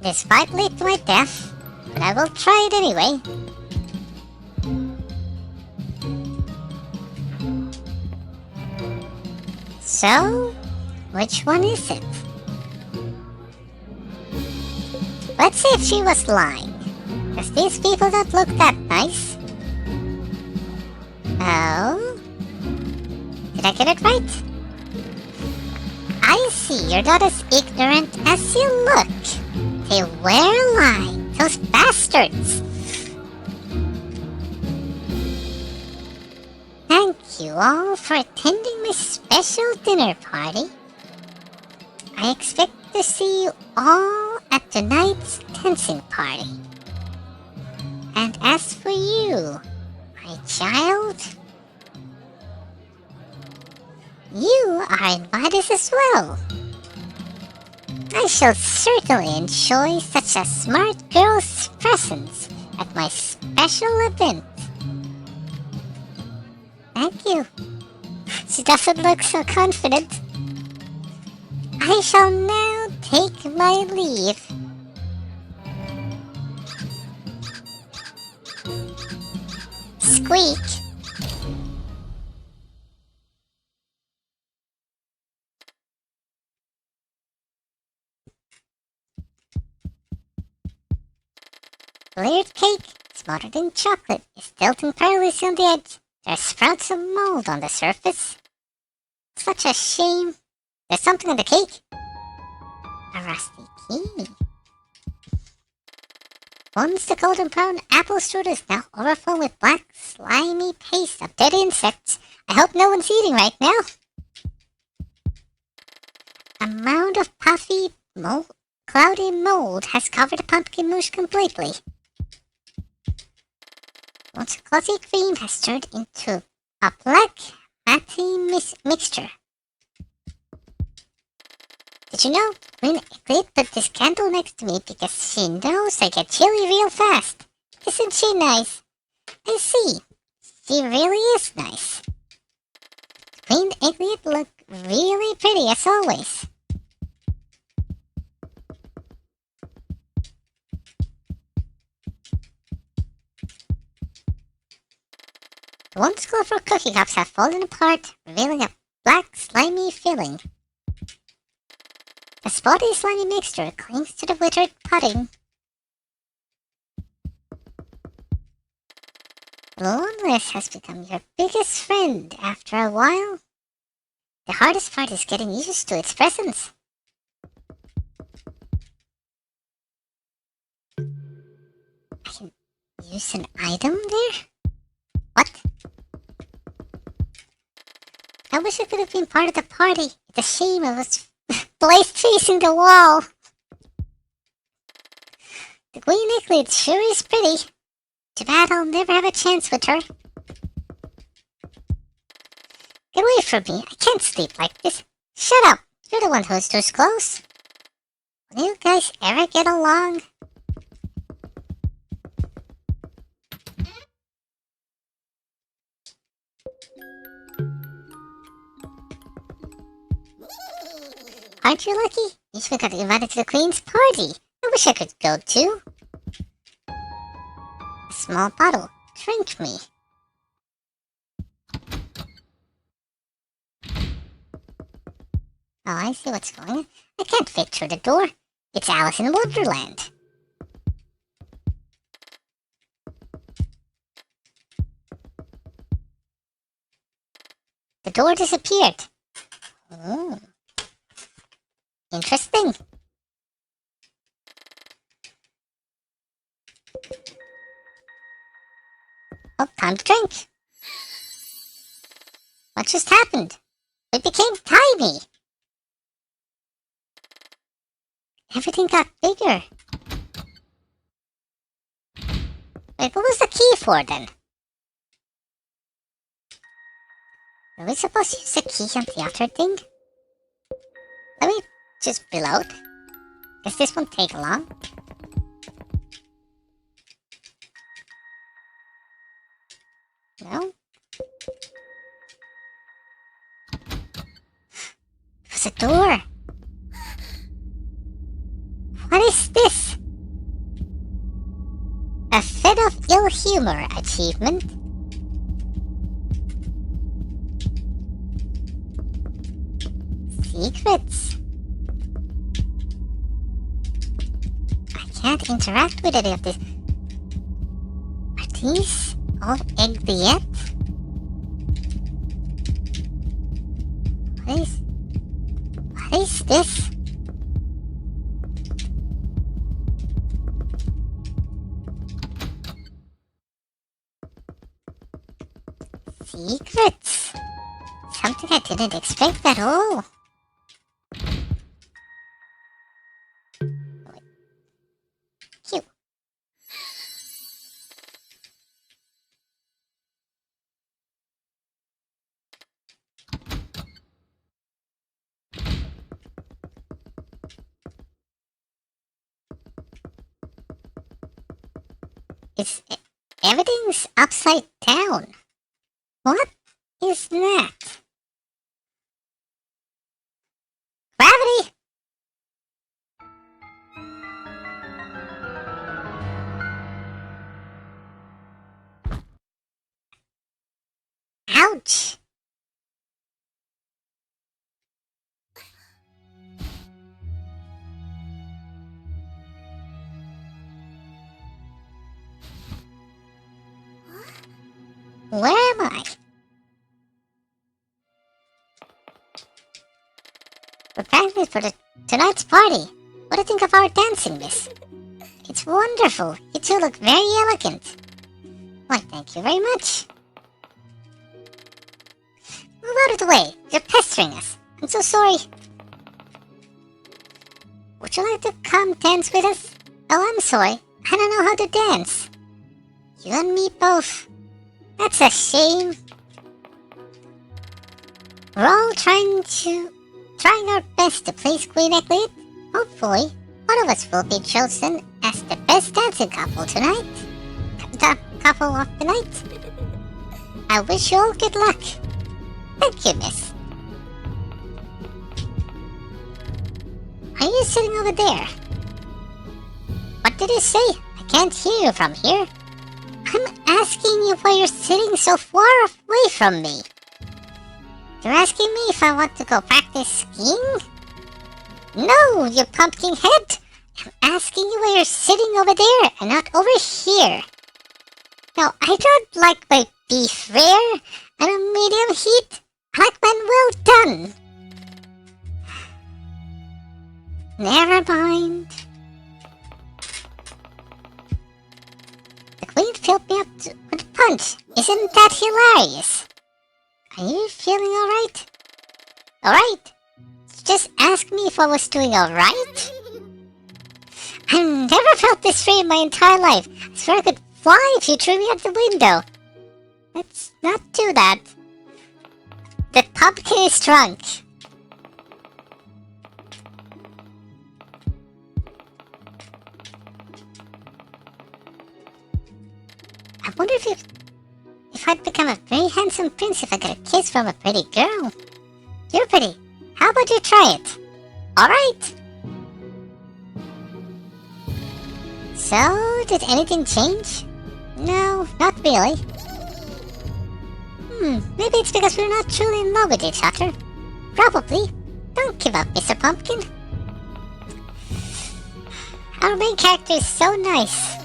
This might lead to my death, but I will try it anyway. So, which one is it? Let's see if she was lying. Because these people don't look that nice. Oh? Did I get it right? I see you're not as ignorant as you look. They were lying, those bastards. Thank you all for attending my special dinner party. I expect to see you all at tonight's dancing party. And as for you, my child, you are invited as well. I shall certainly enjoy such a smart girl's presence at my special event. Thank you. She doesn't look so confident. I shall now take my leave. Squeak. Layered cake, smothered in chocolate, is tilting perilously on the edge. There are sprouts of mold on the surface. Such a shame. There's something on the cake. A rusty key. Once the golden brown apple strudel is now overflowing with black, slimy paste of dead insects. I hope no one's eating right now. A mound of puffy, cloudy mold has covered the pumpkin mousse completely. Once the glossy cream has turned into a black, matty mixture. Did you know Queen Eclipse put this candle next to me because she knows I get chilly real fast? Isn't she nice? I see. She really is nice. Queen Eclipse looked really pretty as always. The once colorful cookie cups have fallen apart, revealing a black, slimy filling. A spotty, slimy mixture clings to the withered pudding. Loneliness has become your biggest friend after a while. The hardest part is getting used to its presence. I can use an item there? What? I wish I could have been part of the party. It's a shame I was placed facing the wall. The Queen Eclipse sure is pretty. Too bad I'll never have a chance with her. Get away from me. I can't sleep like this. Shut up. You're the one who's too close. Will you guys ever get along? Aren't you lucky? You even got invited to the Queen's party. I wish I could go too. A small bottle. Drink me. Oh, I see what's going on. I can't fit through the door. It's Alice in Wonderland. The door disappeared. Oh. Interesting. Oh, time to drink. What just happened? It became tiny. Everything got bigger. Wait, what was the key for then? Are we supposed to use the key on the other thing? Let me just reload. Guess this won't take long. No? There's a door. What is this? A fit of ill humor achievement. Secrets. I can't interact with any of this. Are these all egged yet? What's this? Secrets. Something I didn't expect at all. Cute. It's everything's upside down. What is that? Gravity! Ouch! Where am I? Preparing for tonight's party. What do you think of our dancing, miss? It's wonderful. You two look very elegant. Why, thank you very much. Move out of the way. You're pestering us. I'm so sorry. Would you like to come dance with us? Oh, I'm sorry. I don't know how to dance. You and me both. That's a shame. We're all trying our best to please Queen Eclipse. Hopefully, one of us will be chosen as the best dancing couple tonight. The couple of the night. I wish you all good luck. Thank you, miss. Are you sitting over there? What did you say? I can't hear you from here. I'm asking you why you're sitting so far away from me. You're asking me if I want to go practice skiing? No, you pumpkin head! I'm asking you why you're sitting over there and not over here. Now, I don't like my beef rare and a medium heat. I like mine well done. Never mind. The queen filled me up with a punch. Isn't that hilarious? Are you feeling alright? Alright? Just ask me if I was doing alright? I've never felt this free in my entire life. I swear I could fly if you threw me out the window. Let's not do that. The pumpkin is drunk. I wonder if I'd become a very handsome prince if I got a kiss from a pretty girl. You're pretty. How about you try it? Alright. So, did anything change? No, not really. Maybe it's because we're not truly in love with each other. Probably. Don't give up, Mr. Pumpkin. Our main character is so nice.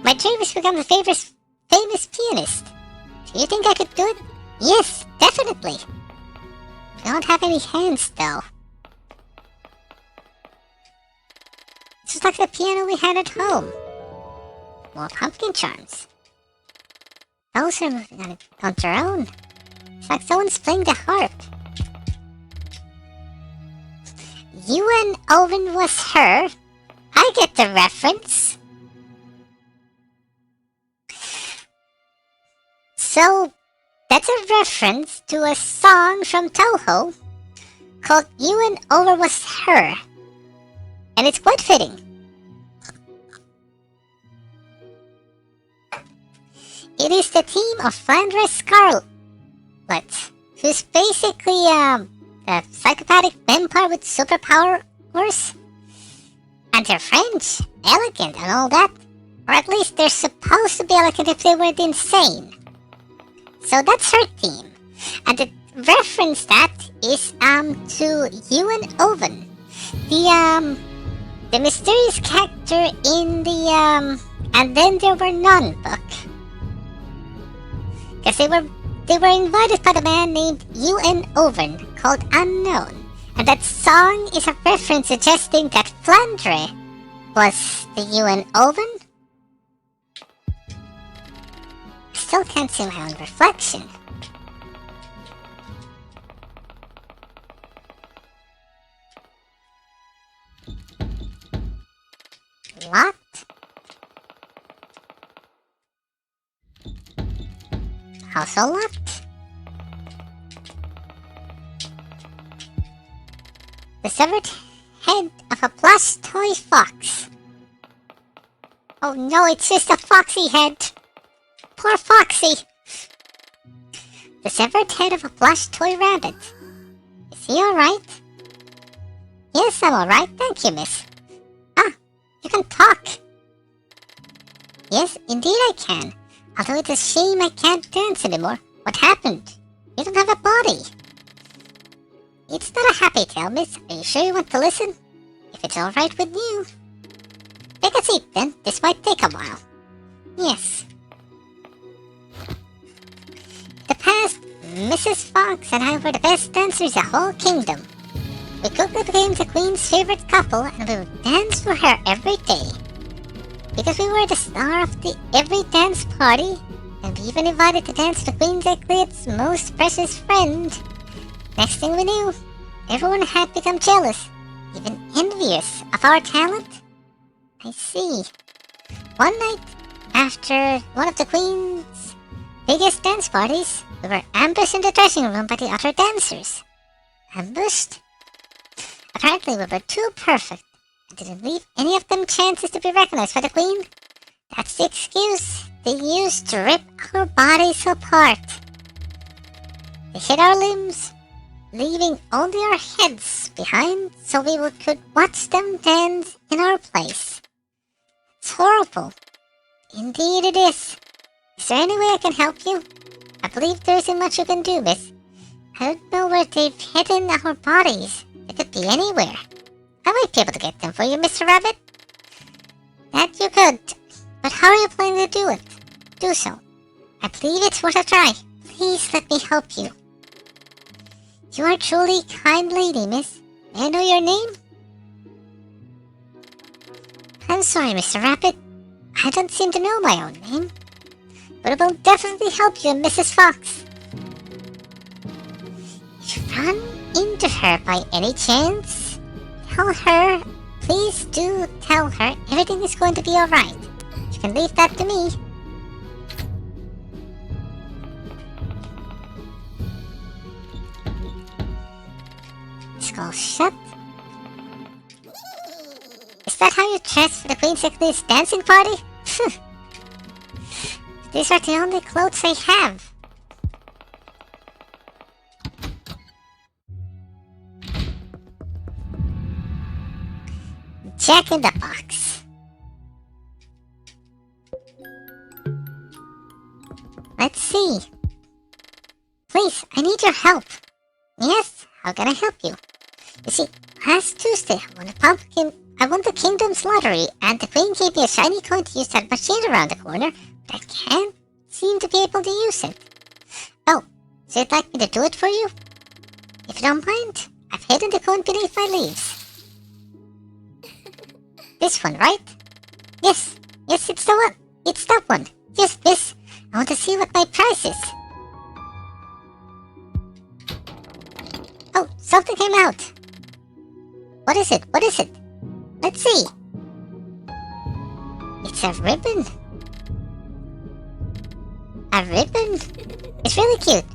My dream is to become a famous pianist. Do you think I could do it? Yes, definitely. I don't have any hands, though. It's just like the piano we had at home. More pumpkin charms. Those are moving on their own. It's like someone's playing the harp. UN Oven was her. I get the reference. So, that's a reference to a song from Toho called You and Over Was Her. And it's quite fitting. It is the team of Flandra Scarlet, who's basically a psychopathic vampire with superpowers. And they're French, elegant and all that. Or at least they're supposed to be elegant if they weren't insane. So that's her team. And the reference that is to Ewan Oven. The mysterious character in the And Then There Were None book. Because they were invited by a man named Ewan Oven called Unknown. And that song is a reference suggesting that Flandre was the UN oven? Still can't see my own reflection. Locked? Also locked? The severed head of a plush toy fox. Oh no, it's just a foxy head. Poor Foxy. The severed head of a plush toy rabbit. Is he alright? Yes, I'm alright, thank you, miss. Ah, you can talk. Yes, indeed I can. Although it's a shame I can't dance anymore. What happened? You don't have a body. It's not a happy tale, miss. Are you sure you want to listen? If it's alright with you. Take a seat, then. This might take a while. Yes. In the past, Mrs. Fox and I were the best dancers in the whole kingdom. We quickly became the Queen's favorite couple, and we would dance for her every day. Because we were the star of the every dance party, and we even invited to dance the Queen's Eclipse's most precious friend. Next thing we knew, everyone had become jealous, even envious of our talent. I see. One night, after one of the Queen's biggest dance parties, we were ambushed in the dressing room by the other dancers. Ambushed? Apparently we were too perfect and didn't leave any of them chances to be recognized by the Queen. That's the excuse they used to rip our bodies apart. They hid our limbs, leaving only our heads behind so we could watch them dance in our place. It's horrible. Indeed it is. Is there any way I can help you? I believe there isn't much you can do, miss. I don't know where they've hidden our bodies. They could be anywhere. I might be able to get them for you, Mr. Rabbit. That you could. But how are you planning to do it? Do so. I believe it's worth a try. Please let me help you. You are truly a kind lady, miss. May I know your name? I'm sorry, Mr. Rabbit. I don't seem to know my own name. But it will definitely help you, Mrs. Fox. If you run into her by any chance, tell her, please do tell her everything is going to be alright. You can leave that to me. Skull shut. Is that how you dress for the Queen's Eclipse dancing party? These are the only clothes I have. Jack in the Box. Let's see. Please, I need your help. Yes, how can I help you? You see, last Tuesday I won the Kingdom's lottery, and the Queen gave me a shiny coin to use that machine around the corner, but I can't seem to be able to use it. Oh, so you'd like me to do it for you? If you don't mind, I've hidden the coin beneath my leaves. This one, right? Yes, it's the one. It's that one. Yes, miss. I want to see what my price is. Oh, something came out. What is it? What is it? Let's see. It's a ribbon. A ribbon? It's really cute.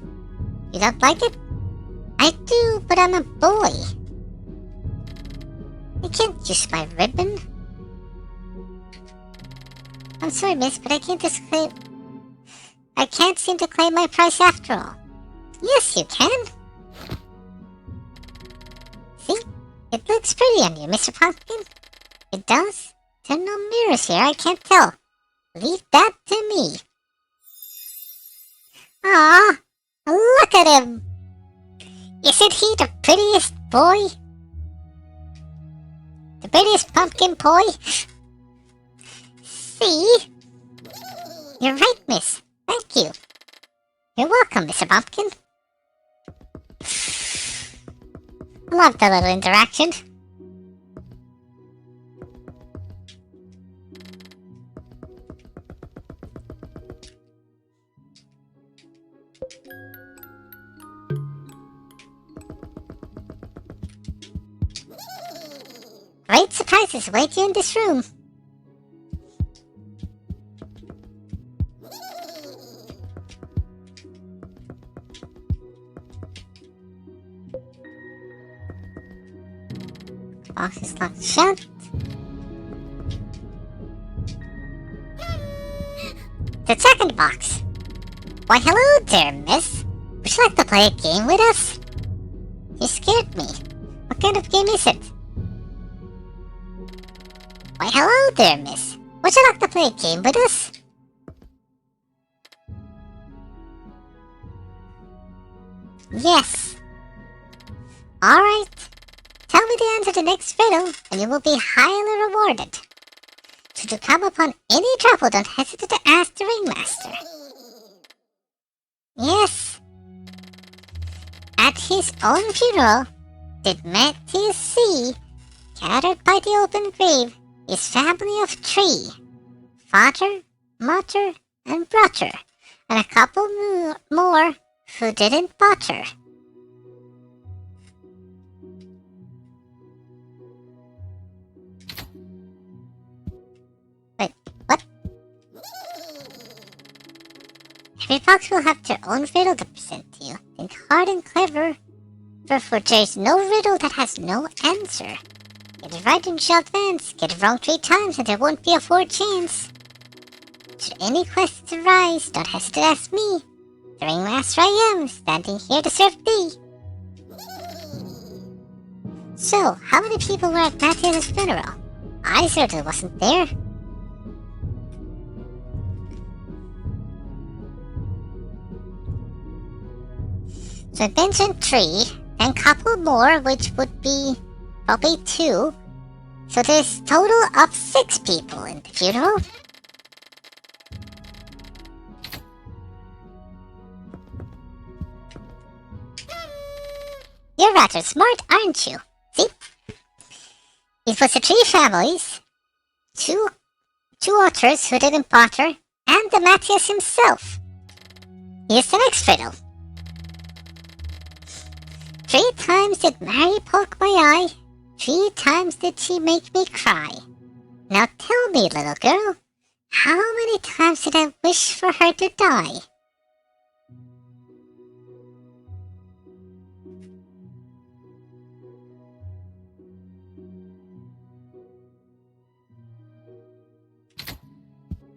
You don't like it? I do, but I'm a boy. I can't use my ribbon. I'm sorry, miss, but I can't seem to claim my price after all. Yes, you can. See? It looks pretty on you, Mr. Pumpkin. It does? There are no mirrors here, I can't tell. Leave that to me. Ah, look at him. Isn't he the prettiest boy? The prettiest pumpkin boy? See? You're right, miss. Thank you. You're welcome, Mr. Pumpkin. Love the little interaction. Great surprises await you in this room. Box is locked shut. The second box. Why, hello there, miss. Would you like to play a game with us? You scared me. What kind of game is it? Why, hello there, miss. Would you like to play a game with us? Yes. Alright. Tell me the answer to the next riddle, and you will be highly rewarded. Should you come upon any trouble, don't hesitate to ask the ringmaster. Yes. At his own funeral, did Matthew see, gathered by the open grave, his family of 3, father, mother, and brother, and a couple more who didn't bother. Wait, what? Every box will have their own riddle to present to you. Think hard and clever, for there is no riddle that has no answer. Get it right and you shall advance. Get it wrong 3 times and there won't be a 4th chance. Should any questions arise, don't hesitate to ask me. The ringmaster I am, standing here to serve thee. So, how many people were at Matthias's funeral? I certainly wasn't there. So I mentioned 3, and a couple more, which would be probably 2. So there's a total of 6 people in the funeral. You're rather smart, aren't you? See? It was the 3 families, 2 authors who didn't bother, and the Matthias himself. Here's the next riddle. 3 times did Mary poke my eye, 3 times did she make me cry. Now tell me, little girl, how many times did I wish for her to die?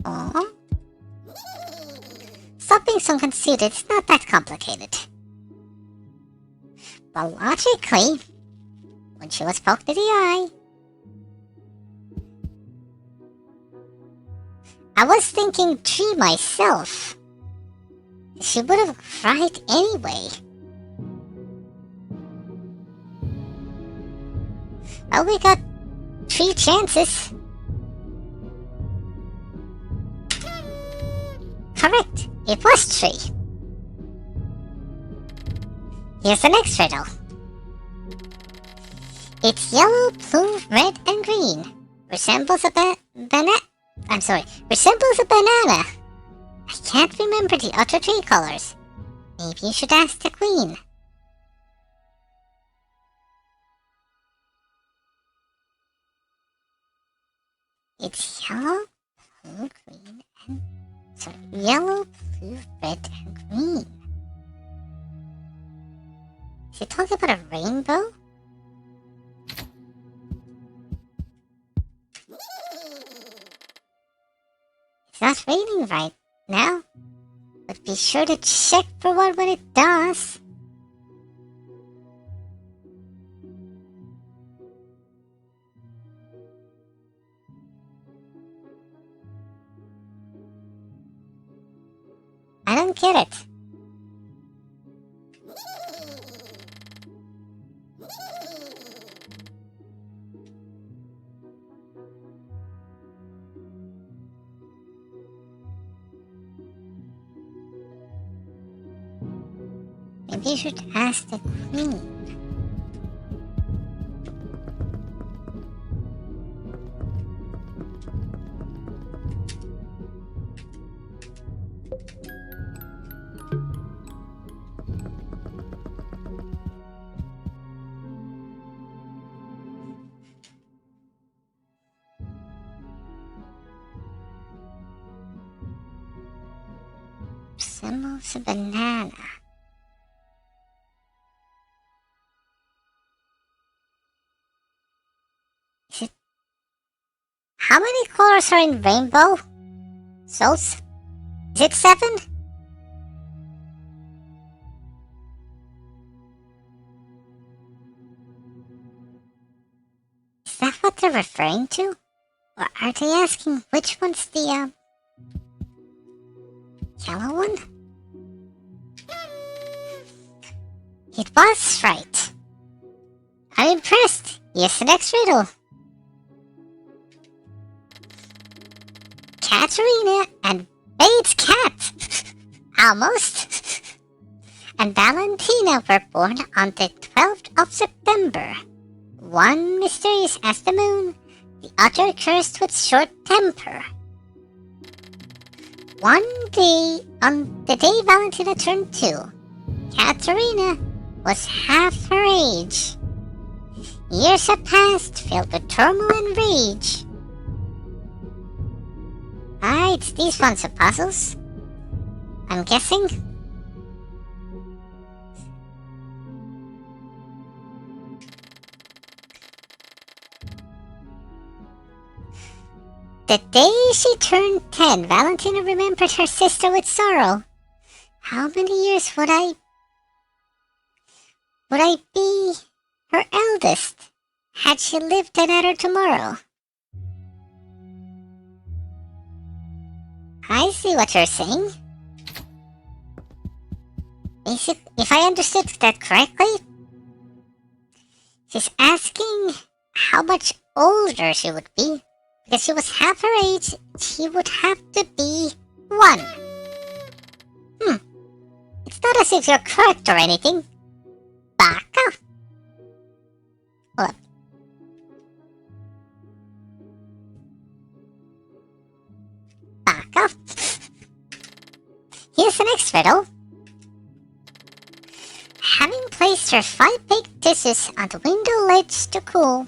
Aww. Stop being so conceited, it's not that complicated. Well, logically, when she was poked in the eye, I was thinking 3 myself. She would have cried anyway. Well, we got 3 chances. Correct, it was 3. Here's the next riddle. It's yellow, blue, red, and green. Resembles a resembles a banana. I can't remember the other 3 colors. Maybe you should ask the queen. It's yellow, blue, green, and... yellow, blue, red, and green. Is he talking about a rainbow? It's not raining right now, but be sure to check for one when it does. I don't get it. Maybe you should ask the queen. Resembles a banana. Is it... How many colors are in rainbow? Souls? Is it 7? Is that what they're referring to? Or are they asking which one's the, yellow one? It was right. I'm impressed. Here's the next riddle. Katerina and Bates' cat. Almost. And Valentina were born on the 12th of September. One mysterious as the moon, the other cursed with short temper. One day, on the day Valentina turned 2, Katerina was half her age. Years had passed, filled with turmoil and rage. It's these ones of puzzles, I'm guessing. The day she turned 10, Valentina remembered her sister with sorrow. How many years would I be her eldest had she lived another tomorrow? I see what you're saying. If I understood that correctly, she's asking how much older she would be. Because she was half her age, she would have to be 1. It's not as if you're correct or anything. Baka. Hold up. Baka. Here's the next riddle. Having placed her 5 baked dishes on the window ledge to cool,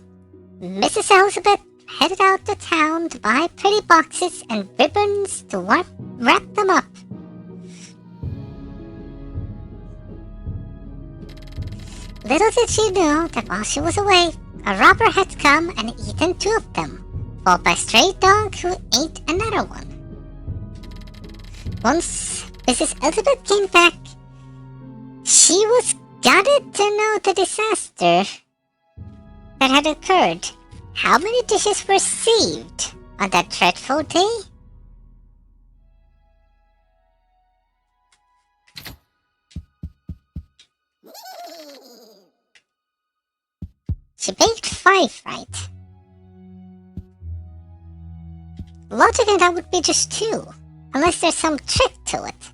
Mrs. Elizabeth headed out to town to buy pretty boxes and ribbons to wrap them up. Little did she know that while she was away, a robber had come and eaten 2 of them, followed by a stray dog who ate another one. Once Mrs. Elizabeth came back, she was gutted to know the disaster that had occurred. How many dishes were saved on that dreadful day? She baked 5, right? Logically, that would be just 2, unless there's some trick to it.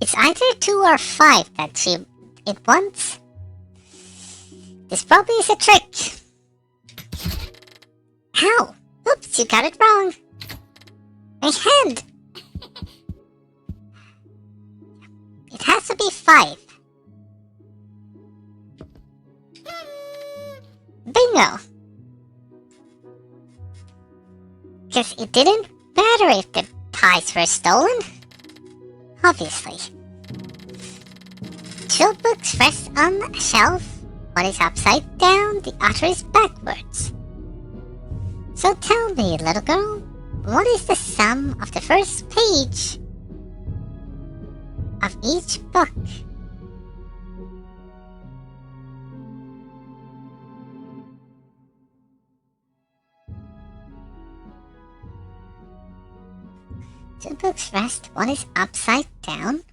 It's either 2 or 5 that it wants. This probably is a trick. Ow! Oops, you got it wrong. My hand! It has to be 5. Bingo! Because it didn't matter if the pies were stolen. Obviously. 2 books rest on a shelf. One is upside down, the other is backwards. So tell me, little girl, what is the sum of the first page of each book? Two books rest, one is upside down.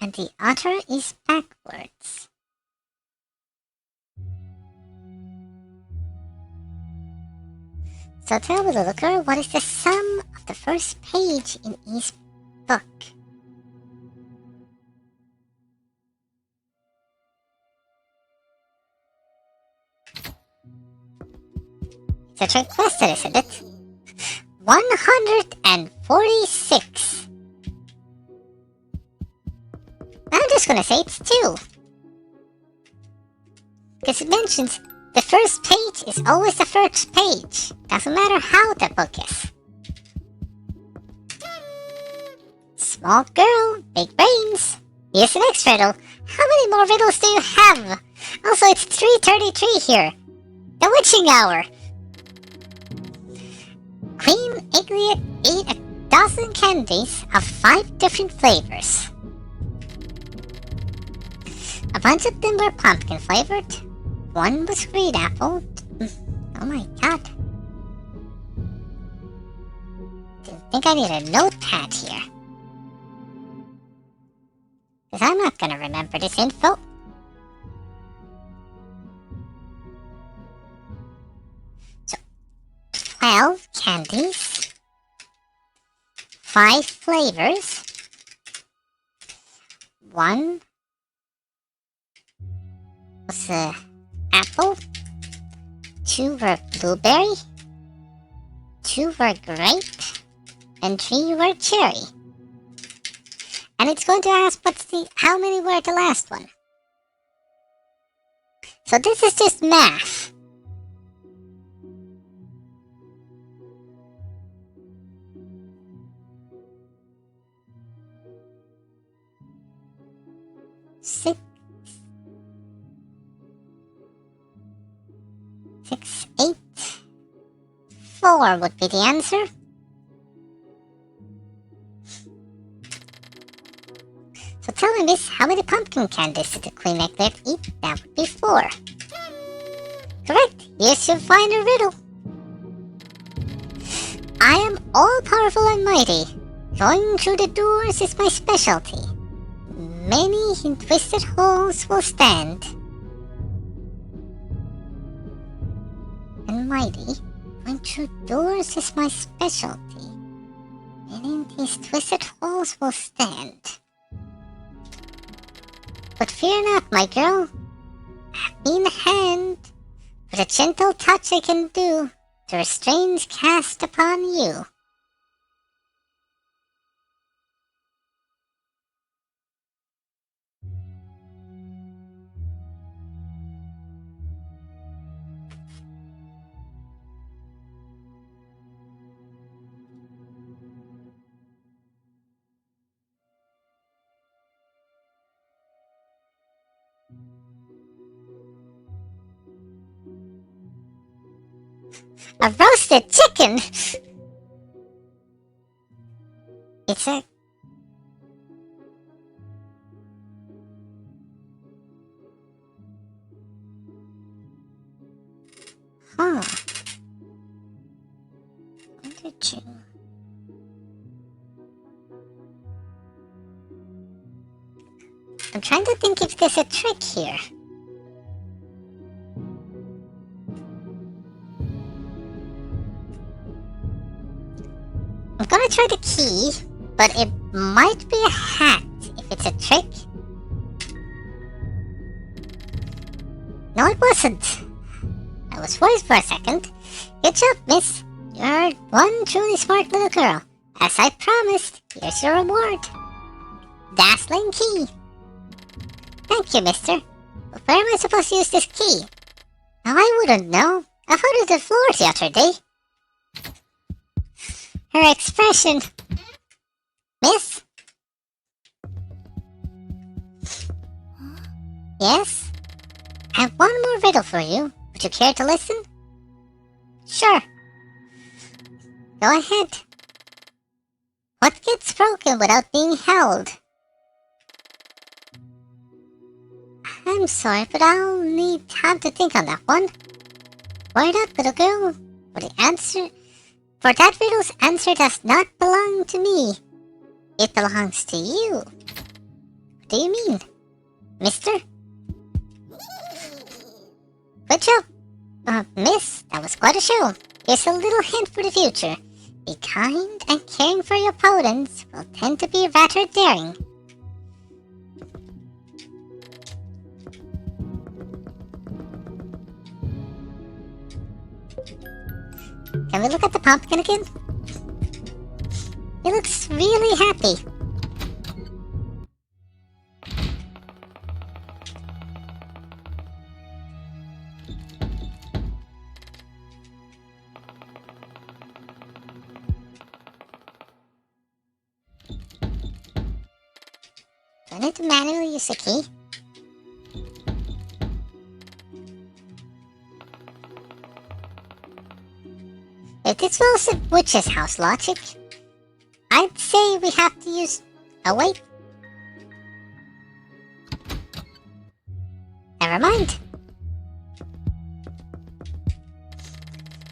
And the other is backwards. So tell me, little girl, what is the sum of the first page in each book? It's a trick question, isn't it? 146. gonna say it's 2. Because it mentions the first page is always the first page. Doesn't matter how the book is. Small girl, big brains. Here's the next riddle. How many more riddles do you have? Also, it's 3:33 here. The witching hour. Queen Iglia ate a dozen candies of 5 different flavors. A bunch of them were pumpkin flavored. One was green apple. Oh my god. I think I need a notepad here. Because I'm not going to remember this info. So, 12 candies. 5 flavors. 1 was apple. 2 were blueberry. 2 were grape. And 3 were cherry. And it's going to ask how many were the last one. So this is just math. Six, 8, 4 would be the answer. So tell me, miss, how many pumpkin candies did the Queen Eglet eat? That would be 4. Correct. Here's your final riddle. I am all-powerful and mighty. Going through the doors is my specialty. Many in twisted holes will stand. And mighty. Going through doors is my specialty. Many in these twisted holes will stand. But fear not, my girl. Have me in hand. With a gentle touch I can do the restraints cast upon you. A roasted chicken! It's a... Huh. What did you... I'm trying to think if there's a trick here. I'm gonna try the key, but it might be a hat if it's a trick. No, it wasn't. I was worried for a second. Good job, miss. You're one truly smart little girl. As I promised, here's your reward. Dazzling key. Thank you, mister. But where am I supposed to use this key? Now, I wouldn't know. I found it on the floor the other day. Her expression. Miss? Yes? I have one more riddle for you. Would you care to listen? Sure. Go ahead. What gets broken without being held? I'm sorry, but I'll need time to think on that one. Why not, little girl? For that riddle's answer does not belong to me. It belongs to you. What do you mean, mister? Good job. Miss, that was quite a show. Here's a little hint for the future. Be kind and caring for your opponents will tend to be rather daring. Can we look at the pumpkin again? He looks really happy. Do I need to manually use a key? If this was a witch's house logic, I'd say we have to use... Oh wait. Never mind.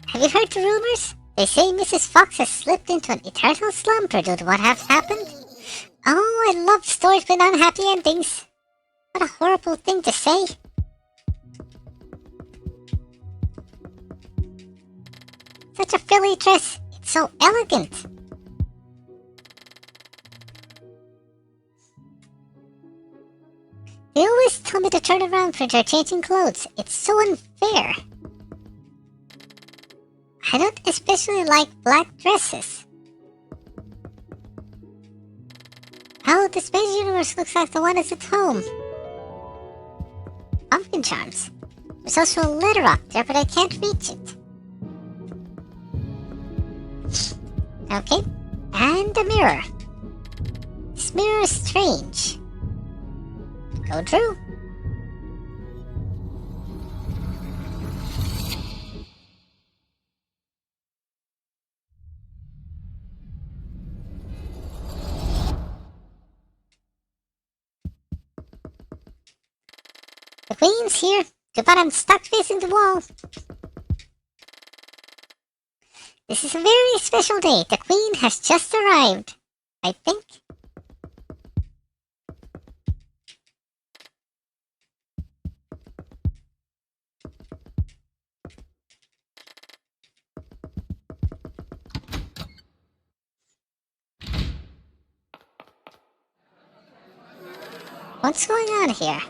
Have you heard the rumors? They say Mrs. Fox has slipped into an eternal slumber due to what has happened. Oh, I love stories with unhappy endings. What a horrible thing to say. Such a frilly dress. It's so elegant. They always tell me to turn around for they're changing clothes. It's so unfair. I don't especially like black dresses. Oh, the space universe looks like the one that's at home. Pumpkin charms. There's also a letter up there, but I can't reach it. Okay, and a mirror. This mirror is strange. Go through. The Queen's here. Too bad I'm stuck facing the wall. This is a very special day. The Queen has just arrived, I think. What's going on here?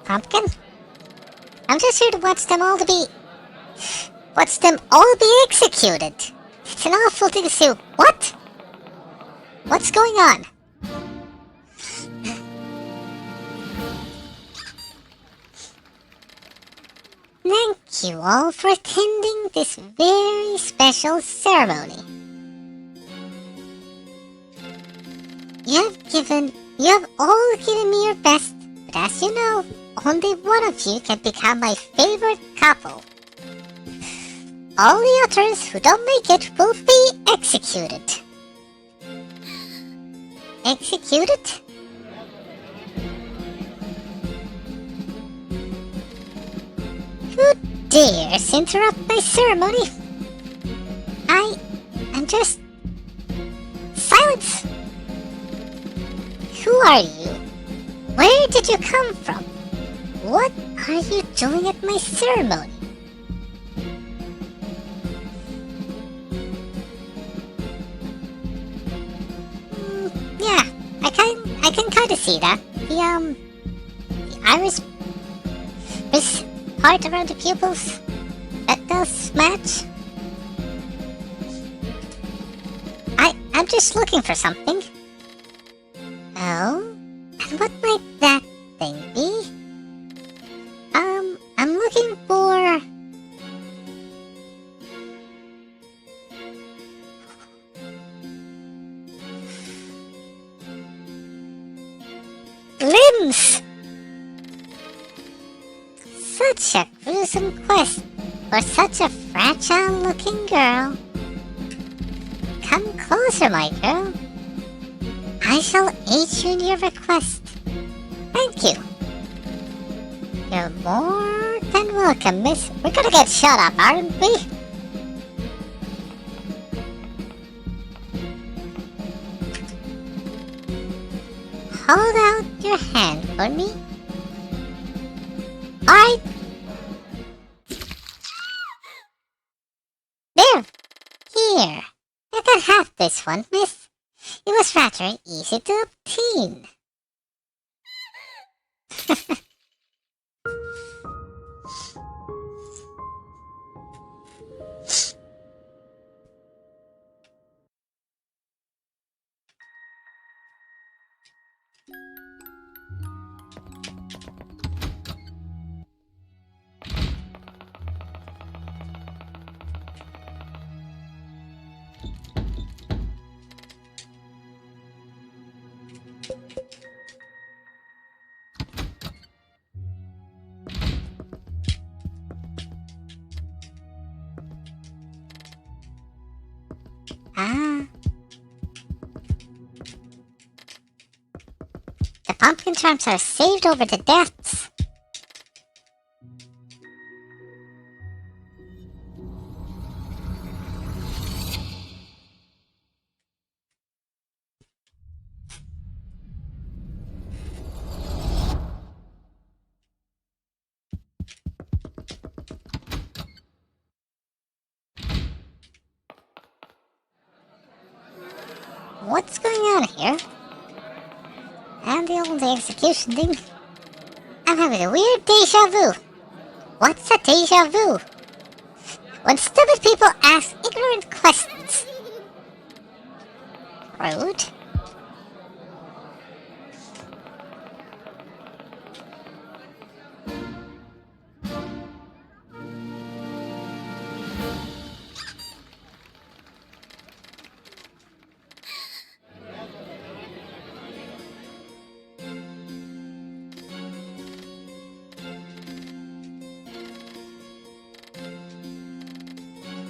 Pumpkin? I'm just here to watch them all be executed. It's an awful thing to say. What? What's going on? Thank you all for attending this very special ceremony. You have all given me your best, but as you know, only one of you can become my favorite couple. All the others who don't make it will be executed. Executed? Who dares interrupt my ceremony? I'm just... Silence! Who are you? Where did you come from? What are you doing at my ceremony? Yeah, I can kind of see that. The iris part around the pupils, that does match. I'm just looking for something. Oh, and what might that thing be? I'm looking for... limbs! Such a gruesome quest for such a fragile-looking girl. Come closer, my girl. I shall aid you in your request. Thank you. You're more than welcome, miss. We're gonna get shot up, aren't we? Hold out your hand for me. Alright. There. Here. You can have this one, miss. It was rather easy to obtain. Ah. The pumpkin charms are saved over the deaths. What's going on here? And the old execution thing. I'm having a weird deja vu. What's a deja vu? When stupid people ask ignorant questions. Rude.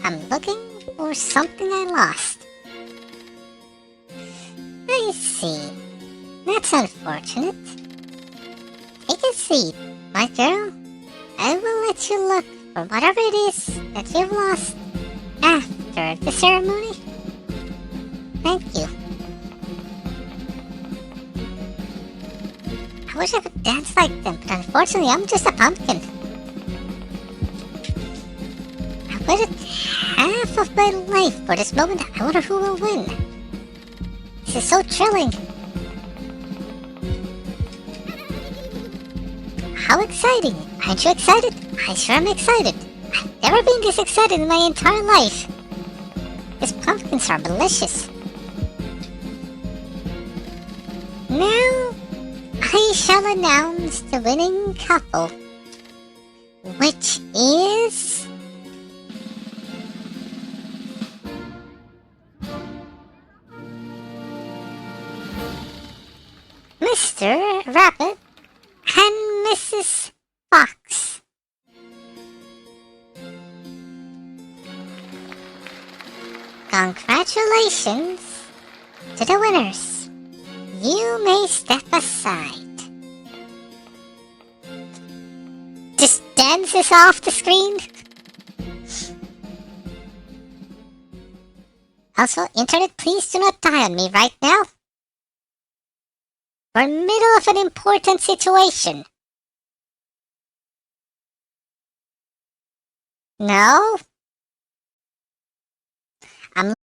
I'm looking for something I lost. I see. That's unfortunate. Take a seat, my girl. I will let you look for whatever it is that you've lost after the ceremony. Thank you. I wish I could dance like them, but unfortunately I'm just a pumpkin. I waited half of my life for this moment. I wonder who will win. This is so thrilling. How exciting! Aren't you excited? I sure am excited. I've never been this excited in my entire life. These pumpkins are delicious. Now, I shall announce the winning couple, which is... Mr. Rabbit and Mrs. Fox. Congratulations to the winners. You may step aside. This dance is off the screen. Also, Internet, please do not die on me right now. We're in the middle of an important situation. No? I'm